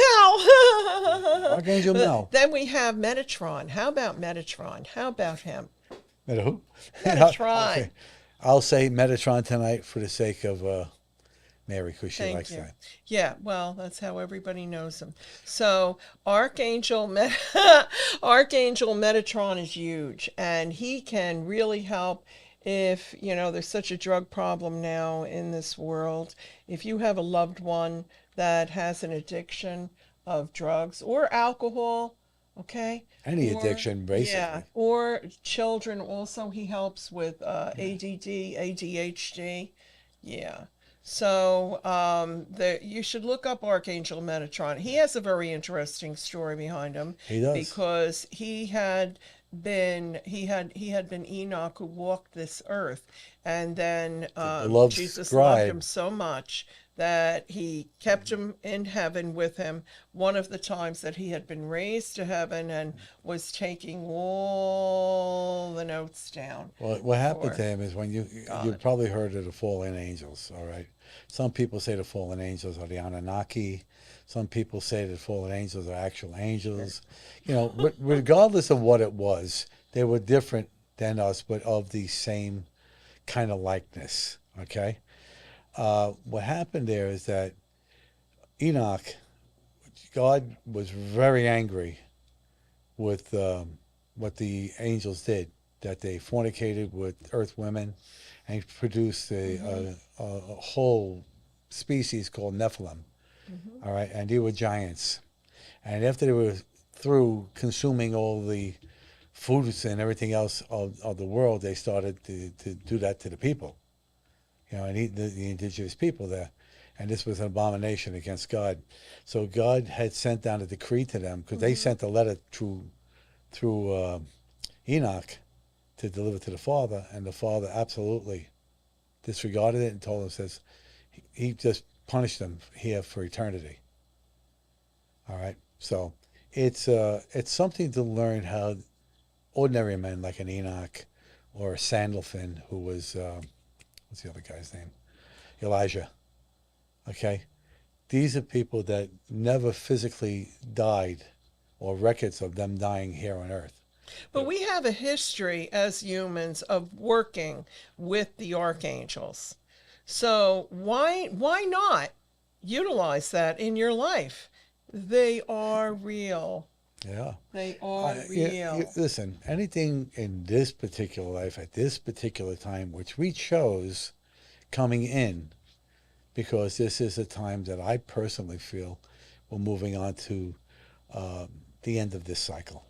B: Archangel Mel.
A: Then we have Metatron. How about Metatron? How about him?
B: Who?
A: Metatron.
B: Okay. I'll say Metatron tonight for the sake of Mary, because she
A: Thank
B: likes
A: you.
B: that.
A: Yeah, well, that's how everybody knows him. So Archangel Metatron is huge, and he can really help if, there's such a drug problem now in this world. If you have a loved one that has an addiction of drugs or alcohol, okay?
B: Any
A: Or,
B: addiction, basically.
A: yeah, or children also, he helps with ADD, ADHD. Yeah. So you should look up Archangel Metatron. He has a very interesting story behind him.
B: He does.
A: Because he had been Enoch who walked this earth, and then
B: beloved
A: Jesus
B: scribe.
A: loved him so much that he kept him in heaven with him. One of the times that he had been raised to heaven and was taking all the notes down.
B: Well, what happened
A: for
B: to him is when you've
A: God.
B: probably heard of the fallen angels, all right? Some people say the fallen angels are the Anunnaki. Some people say the fallen angels are actual angels. Regardless of what it was, they were different than us, but of the same kind of likeness, okay? What happened there is that Enoch, God was very angry with what the angels did, that they fornicated with earth women and produced a whole species called Nephilim. All right, and they were giants. And after they were through consuming all the foods and everything else of the world, they started to do that to the people, and eat the indigenous people there. And this was an abomination against God. So God had sent down a decree to them, because they sent a letter through Enoch to deliver to the Father, and the Father absolutely disregarded it and told him, says, he just punished them here for eternity. All right, so it's something to learn how ordinary men like an Enoch or a Sandalphon, who was what's the other guy's name? Elijah. Okay, these are people that never physically died, or records of them dying here on Earth.
A: But we have a history as humans of working with the archangels. So why not utilize that in your life? They are real.
B: Yeah.
A: They are
B: Yeah,
A: real.
B: listen, anything in this particular life at this particular time, which we chose coming in, because this is a time that I personally feel we're moving on to the end of this cycle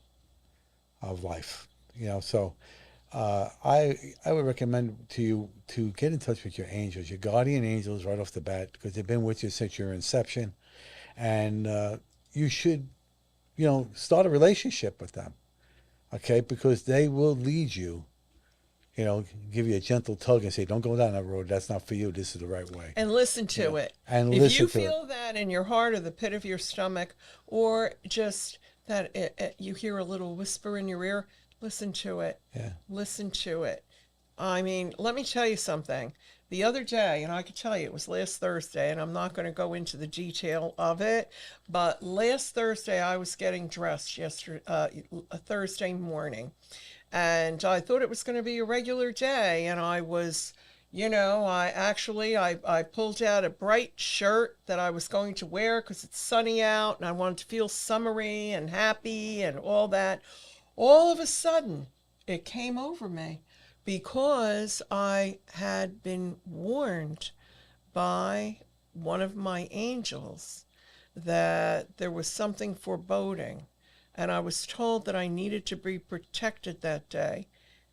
B: of life. So I would recommend to you to get in touch with your angels, your guardian angels, right off the bat, because they've been with you since your inception, and you should, start a relationship with them, okay? Because they will lead you, give you a gentle tug and say, don't go down that road. That's not for you. This is the right way.
A: And listen to it.
B: And
A: if
B: listen
A: you
B: to it.
A: feel that in your heart or the pit of your stomach, or just that you hear a little whisper in your ear, listen to it.
B: Yeah.
A: Listen to it. I mean, let me tell you something. the other day, and I could tell you it was last Thursday, and I'm not going to go into the detail of it, but last Thursday I was getting dressed yesterday, a Thursday morning, and I thought it was going to be a regular day, and I was, I pulled out a bright shirt that I was going to wear because it's sunny out, and I wanted to feel summery and happy and all that. All of a sudden, it came over me because I had been warned by one of my angels that there was something foreboding. And I was told that I needed to be protected that day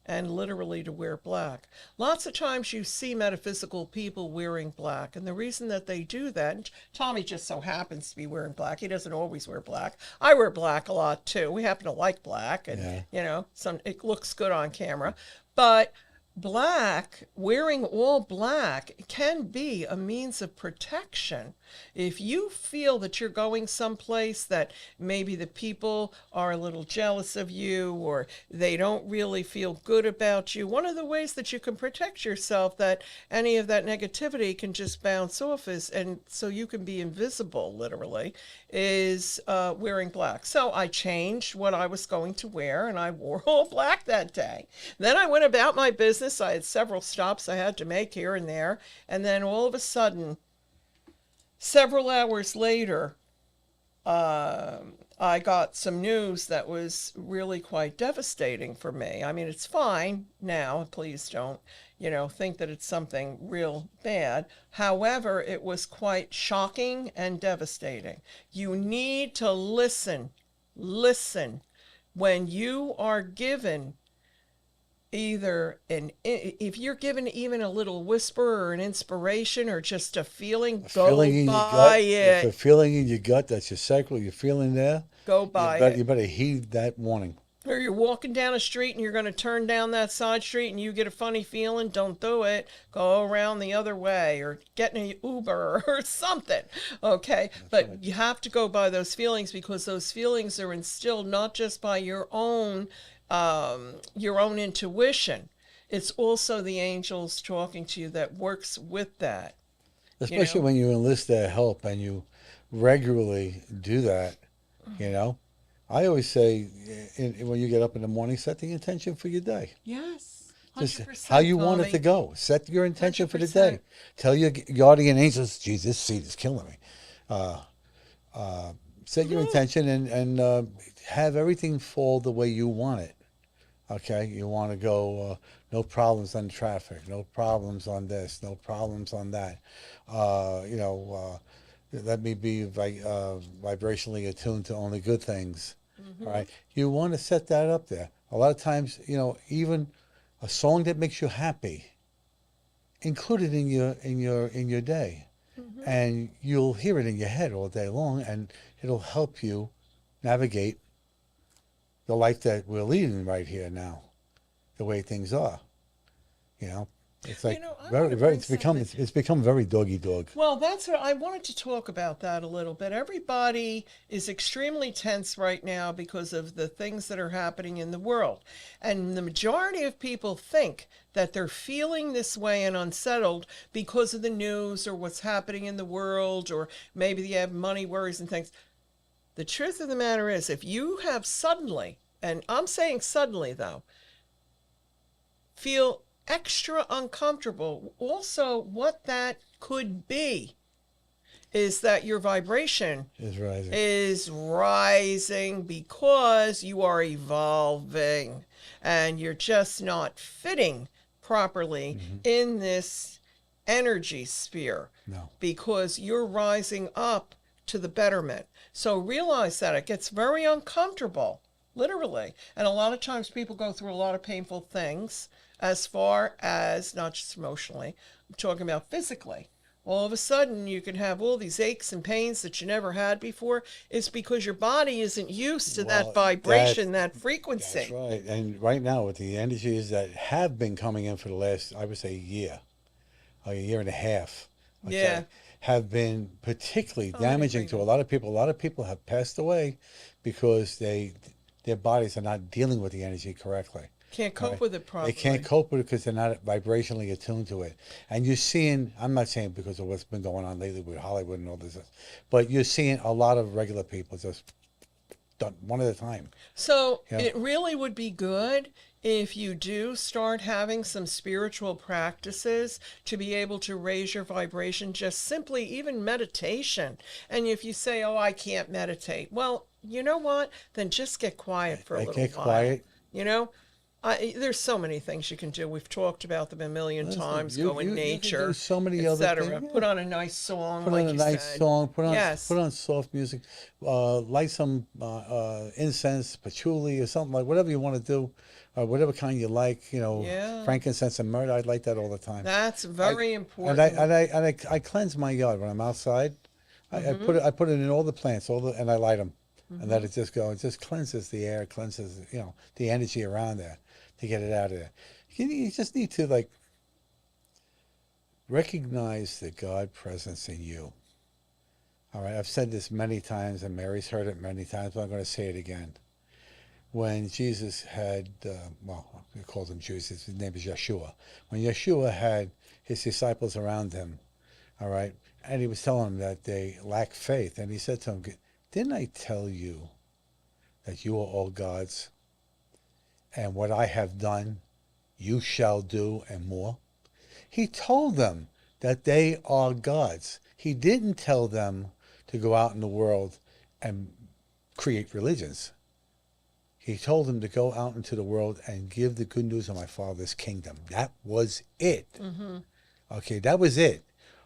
A: and literally to wear black. Lots of times you see metaphysical people wearing black, and the reason that they do that, and Tommy just so happens to be wearing black. He doesn't always wear black. I wear black a lot too. We happen to like black, and it looks good on camera. But black, wearing all black can be a means of protection. If you feel that you're going someplace that maybe the people are a little jealous of you or they don't really feel good about you, one of the ways that you can protect yourself that any of that negativity can just bounce off and so you can be invisible, literally, is wearing black. So I changed what I was going to wear and I wore all black that day. Then I went about my business. I had several stops I had to make here and there. And then all of a sudden, several hours later, I got some news that was really quite devastating for me. I mean, it's fine now. Please don't, think that it's something real bad. However, it was quite shocking and devastating. You need to listen. Listen. When you are given if you're given even a little whisper or an inspiration or just a feeling, go by it.
B: If a feeling in your gut, that's your cycle, you're feeling there,
A: go by it.
B: You better heed that warning.
A: Or you're walking down a street and you're going to turn down that side street and you get a funny feeling, don't do it. Go around the other way or get in an Uber or something. Okay. But right. You have to go by those feelings because those feelings are instilled not just by your own intuition. It's also the angels talking to you that works with that.
B: Especially when you enlist their help and you regularly do that, I always say when you get up in the morning, set the intention for your day.
A: Yes.
B: 100%, just how you want it to go. Set your intention 100%. For the day. Tell your guardian angels, geez, this seed is killing me. Set your intention and have everything fall the way you want it. Okay, you want to go, no problems on traffic, no problems on this, no problems on that. Let me be vibrationally attuned to only good things. Mm-hmm. All right, you want to set that up there. A lot of times, even a song that makes you happy, include it in your day, mm-hmm. and you'll hear it in your head all day long, and it'll help you navigate the life that we're leading right here now, the way things are. It's like it's become very doggy dog.
A: Well, that's what I wanted to talk about that a little bit. Everybody is extremely tense right now because of the things that are happening in the world. And the majority of people think that they're feeling this way and unsettled because of the news or what's happening in the world, or maybe they have money worries and things. The truth of the matter is, if you have suddenly, and I'm saying suddenly though, feel extra uncomfortable, also what that could be is that your vibration is rising because you are evolving and you're just not fitting properly mm-hmm. in this energy sphere.
B: No.
A: Because you're rising up to the betterment. So realize that it gets very uncomfortable, literally. And a lot of times people go through a lot of painful things as far as, not just emotionally, I'm talking about physically. All of a sudden you can have all these aches and pains that you never had before. It's because your body isn't used to that vibration, that frequency.
B: That's right. And right now with the energies that have been coming in for the last, I would say, a year and a half. Okay,
A: yeah.
B: Have been particularly damaging to a lot of people. A lot of people have passed away because their bodies are not dealing with the energy correctly.
A: Can't
B: All
A: cope
B: right?
A: with it
B: They can't
A: properly.
B: cope with it because they're not vibrationally attuned to it. And you're seeing, I'm not saying because of what's been going on lately with Hollywood and all this, but you're seeing a lot of regular people just done one at a time.
A: So
B: You know,
A: it really would be good if you do start having some spiritual practices to be able to raise your vibration, just simply even meditation. And if you say, oh, I can't meditate, well, you know what? Then just get quiet for a
B: they
A: little
B: get
A: while.
B: quiet.
A: You know, there's so many things you can do. We've talked about them a million
B: Listen,
A: times. Go in
B: you can do
A: nature,
B: so many other
A: etc.
B: things.
A: Put
B: Yeah.
A: on a nice song,
B: Put on
A: like
B: a
A: you
B: nice
A: said.
B: song.
A: Yes.
B: Put on soft music. Light some incense, patchouli, or something like whatever you want to do, whatever kind you like. You know,
A: Yeah.
B: frankincense and myrrh. I like that all the time.
A: That's
B: I
A: very
B: and I
A: important.
B: and I and I cleanse my yard when I'm outside.
A: Mm-hmm.
B: I put it in all the plants, and I light them, and let
A: Mm-hmm.
B: it just go. It just cleanses the air, cleanses the energy around there to get it out of there. You just need to like recognize the God presence in you. All right, I've said this many times, and Mary's heard it many times, but I'm going to say it again. When Jesus had, well, we called him Jesus, his name is Yeshua. When Yeshua had his disciples around him, all right, and he was telling them that they lack faith, and he said to them, didn't I tell you that you are all gods, and what I have done, you shall do, and more? He told them that they are gods. He didn't tell them to go out in the world and create religions. He told them to go out into the world and give the good news of my Father's kingdom. That was it.
A: Mm-hmm.
B: Okay, that was it.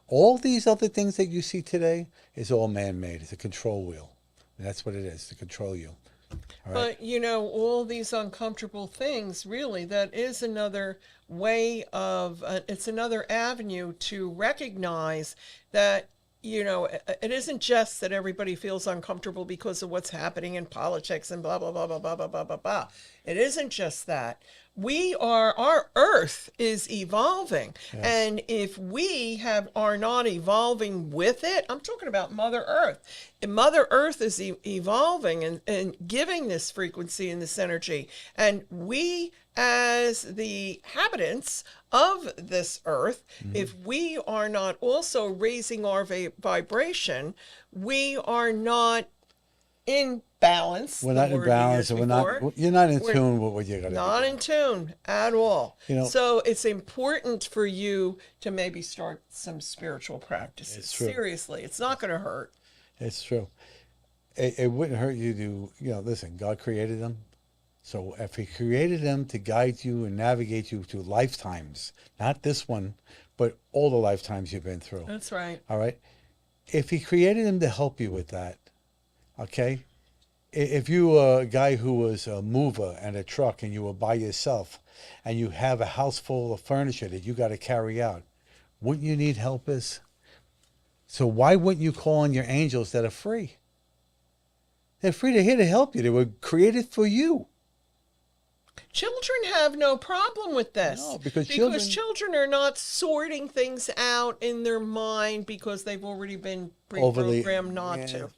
B: All these other things that you see today is all man-made. It's a control wheel. And that's what it is, to control you. All right?
A: But you know, all these uncomfortable things, really, that is another way of, it's another avenue to recognize that, you know, it isn't just that everybody feels uncomfortable because of what's happening in politics and blah, blah, blah, blah, blah, blah, blah, blah, blah. It isn't just that. Our earth is evolving.
B: Yes.
A: And if we are not evolving with it, I'm talking about Mother Earth. And Mother Earth is evolving and giving this frequency and this energy. And we, as the inhabitants of this earth, if we are not also raising our vibration, we are not in balance,
B: We're
A: the
B: not in
A: word you
B: balance,
A: used
B: and
A: before.
B: you're not in
A: We're
B: tune with what you got to
A: not
B: do.
A: in tune at all.
B: You know,
A: So it's important for you to maybe start some spiritual practices.
B: it's true.
A: Seriously, it's not going to hurt.
B: It's true. It wouldn't hurt you to, listen, God created them. So if he created them to guide you and navigate you through lifetimes, not this one, but all the lifetimes you've been through,
A: That's right.
B: all right? If he created them to help you with that, okay? If you were a guy who was a mover and a truck and you were by yourself and you have a house full of furniture that you got to carry out, wouldn't you need helpers? So why wouldn't you call on your angels that are free? They're free. They're here to help you. They were created for you.
A: Children have no problem with this
B: No, because
A: children are not sorting things out in their mind because they've already been
B: overly,
A: pre-programmed not
B: yeah,
A: to.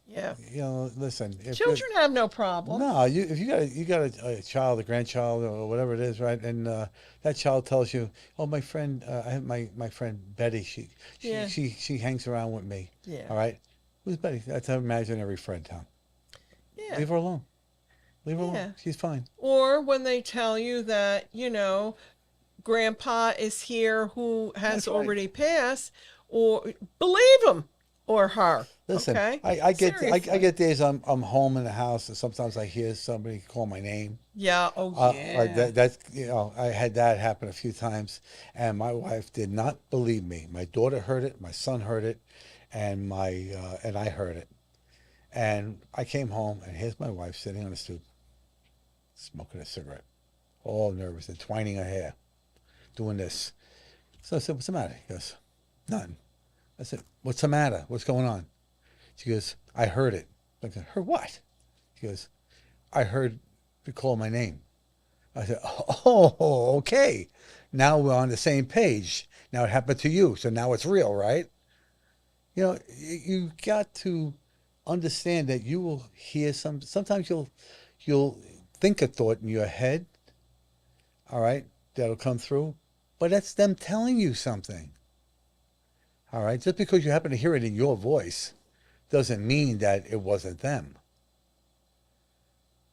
A: Yeah.
B: listen.
A: Children have no problem.
B: No, if you got a child, a grandchild, or whatever it is, right? And that child tells you, "Oh, my friend, I have my friend Betty.
A: Yeah.
B: She hangs around with me.
A: Yeah.
B: All right, who's Betty? That's an imaginary friend, Tom.
A: Yeah.
B: Leave her alone. Leave her
A: Yeah.
B: alone. She's fine.
A: Or when they tell you that, you know, grandpa is here who has
B: That's right.
A: already passed, or believe him or her.
B: Listen,
A: Okay?
B: I
A: Seriously.
B: get days I'm home in the house and sometimes I hear somebody call my name.
A: Yeah, oh yeah.
B: That's I had that happen a few times, and my wife did not believe me. My daughter heard it, my son heard it, and and I heard it. And I came home, and here's my wife sitting on the stoop, smoking a cigarette, all nervous and twining her hair, doing this. So I said, "What's the matter?" He goes, "Nothing." I said, "What's the matter? What's going on?" She goes, "I heard it." I said, "Heard what?" She goes, "I heard you call my name." I said, "Oh, okay. Now we're on the same page. Now it happened to you, so now it's real, right?" You got to understand that you will hear sometimes you'll think a thought in your head, all right, that'll come through. But that's them telling you something. All right, just because you happen to hear it in your voice doesn't mean that it wasn't them.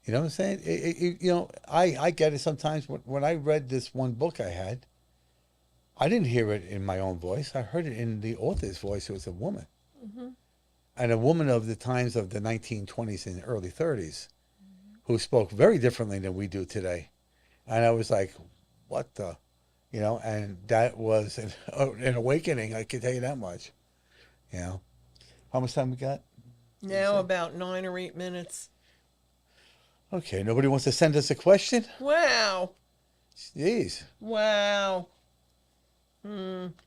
B: You know what I'm saying? I get it sometimes. When I read this one book I had, I didn't hear it in my own voice. I heard it in the author's voice. It was a woman.
A: Mm-hmm.
B: And a woman of the times of the 1920s and early 30s who spoke very differently than we do today. And I was like, what the? And that was an awakening. I can tell you that much. How much time we got?
A: Now about 9 or 8 minutes.
B: Okay, nobody wants to send us a question?
A: Wow.
B: Jeez.
A: Wow.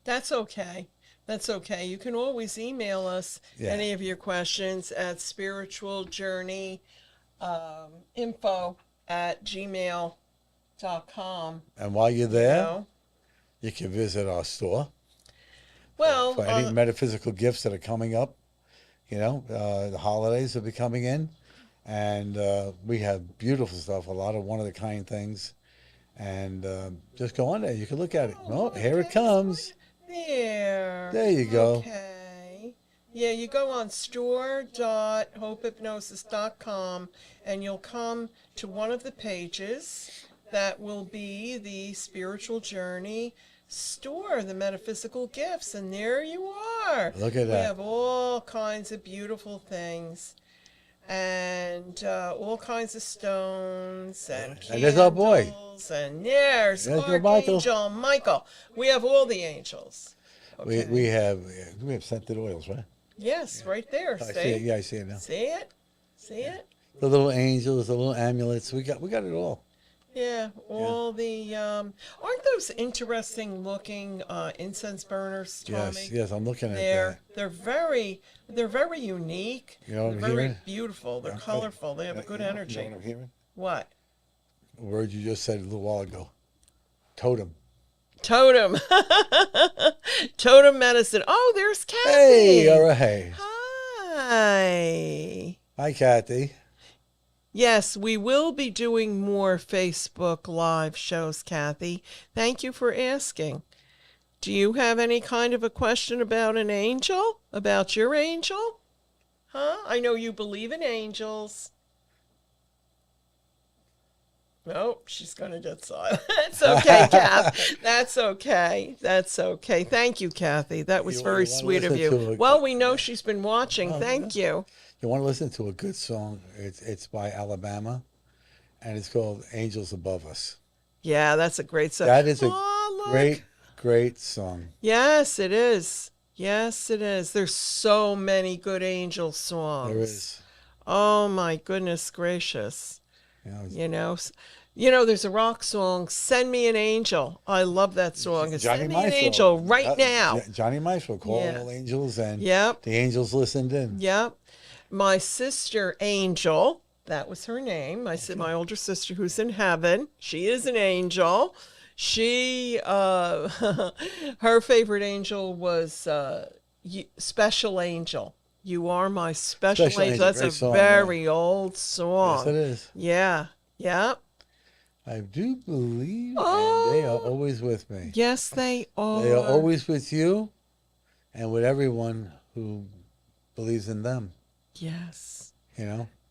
A: That's okay. That's okay. You can always email us any of your questions at spiritualjourneyinfo@gmail.com.
B: And while you're there, you can visit our store.
A: Well,
B: for any metaphysical gifts that are coming up. The holidays will be coming in. And we have beautiful stuff, a lot of one-of-a-kind things. And just go on there. You can look at it. Oh, here it comes. There you go.
A: Okay. Yeah, you go on store.hopehypnosis.com and you'll come to one of the pages that will be the Spiritual Journey store, the metaphysical gifts. And there you are.
B: Look at that.
A: We have all kinds of beautiful things. And all kinds of stones and candles.
B: And there's our boy.
A: And there's Archangel Michael. We have all the angels. Okay.
B: We have scented oils, right?
A: Yes, right there.
B: I see it. Yeah, I see it now.
A: See it? See it?
B: The little angels, the little amulets. We got it all.
A: Yeah, all the aren't those interesting looking incense burners, Tommy?
B: Yes, I'm looking at that.
A: They're very unique.
B: You know what I'm
A: They're very
B: hearing?
A: beautiful. They're colorful. They have a good energy.
B: You know what I'm hearing?
A: What?
B: A word you just said a little while ago. Totem.
A: Totem. Totem medicine. Oh, there's Kathy.
B: Hey, all right.
A: Hi.
B: Hi, Kathy.
A: Yes, we will be doing more Facebook Live shows, Kathy. Thank you for asking. Do you have any kind of a question about an angel? About your angel? Huh? I know you believe in angels. Nope, she's going to get silent. It's okay, Kath. That's okay. That's okay. Thank you, Kathy. That was very sweet of you. Well, we know she's been watching. Thank you.
B: You want to listen to a good song? It's by Alabama, and it's called Angels Above Us.
A: Yeah, that's a great song.
B: That is a great song.
A: Yes, it is. Yes, it is. There's so many good angel songs.
B: There is.
A: Oh, my goodness gracious. There's a rock song, Send Me an Angel. I love that song. Send me an angel right now.
B: Johnny Maestro, Call All Angels, and the angels listened in.
A: Yep. My sister Angel, that was her name. My older sister who's in heaven. She is an angel. She, her favorite angel was Special Angel. You are my special angel. That's a song, very old song.
B: Yes, it is.
A: Yeah. Yep.
B: I do believe, and they are always with me.
A: Yes, they are.
B: They are always with you and with everyone who believes in them.
A: Yes.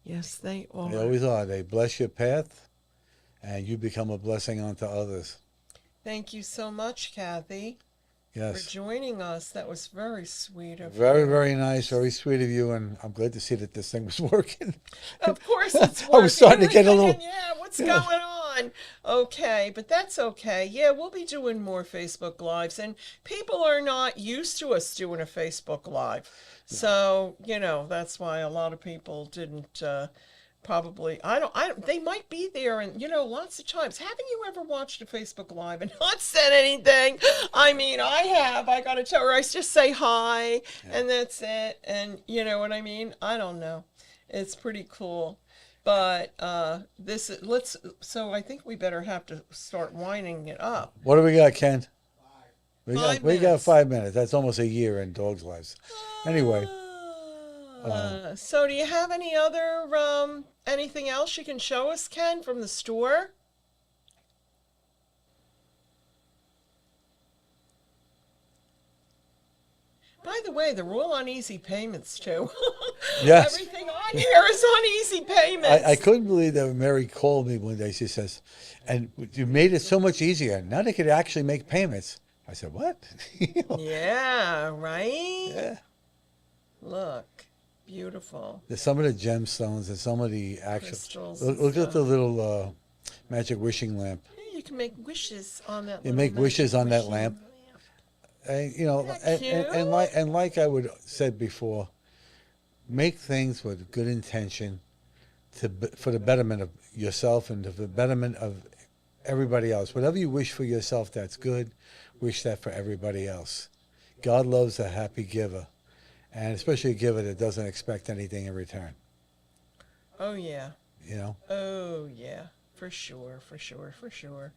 A: Yes, they are.
B: They always are. They bless your path, and you become a blessing unto others.
A: Thank you so much, Kathy.
B: Yes.
A: For joining us. That was very sweet of you.
B: Very, very nice. Very sweet of you, and I'm glad to see that this thing was working.
A: Of course it's working.
B: I was starting to get a little...
A: Yeah, what's going on? Okay, but that's okay. Yeah, we'll be doing more Facebook Lives, and people are not used to us doing a Facebook Live. So, that's why a lot of people didn't probably, they might be there, and lots of times. Haven't you ever watched a Facebook Live and not said anything? I mean, I have. I got to tell her, I just say hi, and that's it. And you know what I mean? I don't know. It's pretty cool. But so I think we better have to start winding it up.
B: What do we got, Ken? We got 5 minutes. That's almost a year in dogs' lives. Anyway.
A: So do you have any other anything else you can show us, Ken, from the store? By the way, they're all on easy payments too.
B: Yes.
A: Everything on here is on easy payments.
B: I couldn't believe that when Mary called me one day. She says, and you made it so much easier. Now they could actually make payments. I said, what? You know,
A: Yeah, right?
B: yeah.
A: Look, beautiful.
B: There's some of the gemstones and some of the actual.
A: Crystals
B: Look,
A: and
B: look at
A: stuff.
B: the little magic wishing lamp.
A: Yeah, you can make wishes on that.
B: You
A: little
B: make wishes
A: magic
B: on that
A: wishing
B: lamp. And, you know,
A: Isn't that
B: and like I would said before, make things with good intention for the betterment of yourself and for the betterment of everybody else. Whatever you wish for yourself, that's good. Wish that for everybody else. God loves a happy giver, and especially a giver that doesn't expect anything in return.
A: Oh yeah.
B: You know.
A: Oh yeah. For sure. For sure. For sure.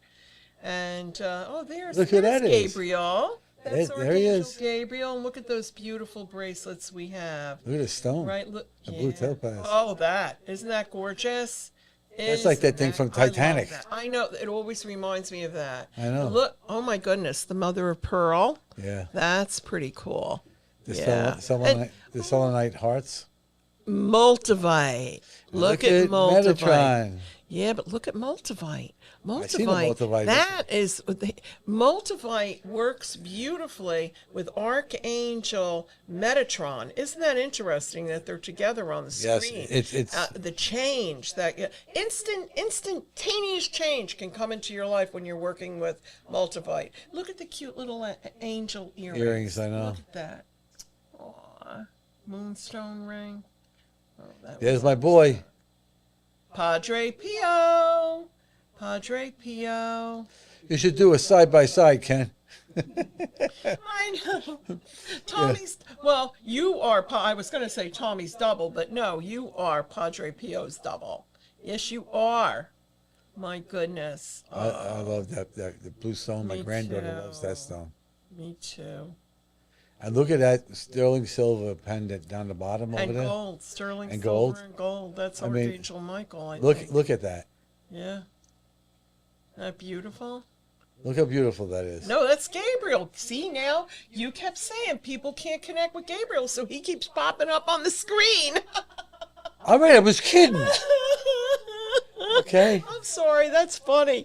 A: And there's
B: Look who
A: there's
B: that is.
A: Gabriel. That's
B: There he
A: Archangel
B: is.
A: Gabriel, and look at those beautiful bracelets we have.
B: Look at the stone.
A: Right, look.
B: The blue topaz.
A: Oh, isn't that gorgeous?
B: That's like that thing
A: Isn't
B: from
A: I love
B: Titanic.
A: that. I know. It always reminds me of that.
B: I know.
A: Look. Oh my goodness, the mother of pearl.
B: Yeah.
A: That's pretty cool.
B: The
A: Yeah.
B: the selenite hearts.
A: Multivite. Look at Multivite.
B: Metatron.
A: Yeah, but look at Multivite.
B: I seen the Multivite.
A: That is Multivite works beautifully with Archangel Metatron. Isn't that interesting that they're together on the
B: Yes,
A: screen?
B: it's
A: The change that instantaneous change can come into your life when you're working with Multivite. Look at the cute little angel earrings.
B: Earrings, I know.
A: Look at that. Aw, moonstone ring. Oh, that
B: There's my boy.
A: Padre Pio. Padre Pio.
B: You should do a side by side, Ken.
A: I know. Tommy's, well, you are, I was going to say Tommy's double, but no, you are Padre Pio's double. Yes, you are. My goodness.
B: I love that the blue stone. My
A: Me
B: granddaughter
A: too.
B: loves that stone.
A: Me too.
B: And look at that sterling silver pendant down the bottom over
A: And
B: there.
A: gold, sterling
B: And
A: silver
B: gold.
A: and gold. That's
B: I mean,
A: Archangel Michael, I
B: Look
A: think.
B: look at that.
A: Yeah. Isn't that beautiful?
B: Look how beautiful that is.
A: No, that's Gabriel. See, now you kept saying people can't connect with Gabriel, so he keeps popping up on the screen.
B: All right, I was kidding. Okay.
A: I'm sorry, that's funny.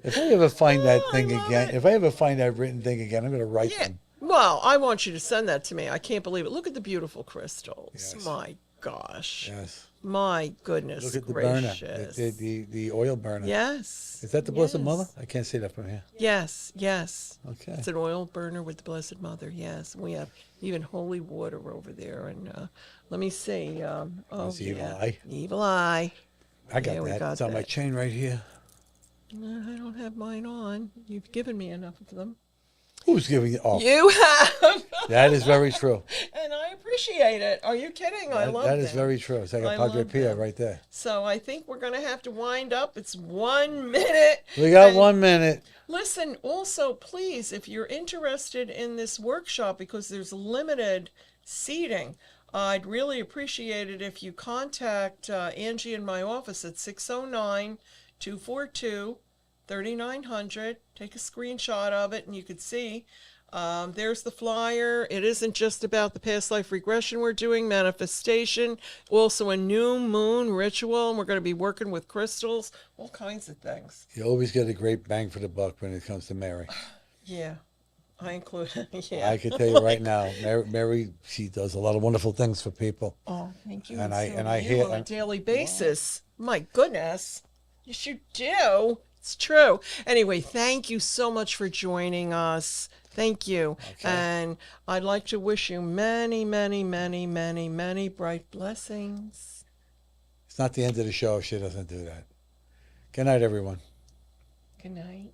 B: If I ever find that
A: Oh, I
B: thing
A: love
B: again,
A: it.
B: if I ever find that written thing again, I'm going to write
A: Yeah.
B: them.
A: Well, I want you to send that to me. I can't believe it. Look at the beautiful crystals.
B: Yes.
A: My gosh.
B: Yes.
A: My goodness
B: Look at the
A: gracious.
B: burner, the oil burner.
A: Yes.
B: Is that the Blessed
A: Yes.
B: Mother? I can't see that from here.
A: Yes, yes.
B: Okay.
A: It's an oil burner with the Blessed Mother. Yes, we have even holy water over there. And let me see. Oh,
B: That's Evil
A: yeah.
B: Eye.
A: Evil Eye.
B: I got
A: Yeah, we
B: that.
A: got
B: It's on my
A: that.
B: chain right here.
A: I don't have mine on. You've given me enough of them.
B: Who's giving you? Oh,
A: You have.
B: that is very true.
A: And I appreciate it. Are you kidding? I love
B: That
A: them.
B: is very true. It's like a
A: I
B: Padre
A: love
B: Pio
A: them.
B: right there.
A: So I think we're going to have to wind up. It's 1 minute.
B: We got
A: And
B: 1 minute.
A: Listen, also, please, if you're interested in this workshop, because there's limited seating, I'd really appreciate it if you contact Angie in my office at 609-242-3900. Take a screenshot of it and you could see. There's the flyer. It isn't just about the past life regression we're doing, manifestation, also a new moon ritual, and we're going to be working with crystals, all kinds of things.
B: You always get a great bang for the buck when it comes to Mary.
A: Yeah, I include, yeah.
B: I can tell you right now, Mary, she does a lot of wonderful things for people.
A: Oh, thank you.
B: And
A: so
B: I
A: do
B: hear-
A: on a daily basis. My goodness. Yes, you do. It's true. Anyway, thank you so much for joining us. Thank you.
B: Okay.
A: And I'd like to wish you many, many, many, many, many bright blessings.
B: It's not the end of the show if she doesn't do that. Good night, everyone.
A: Good night.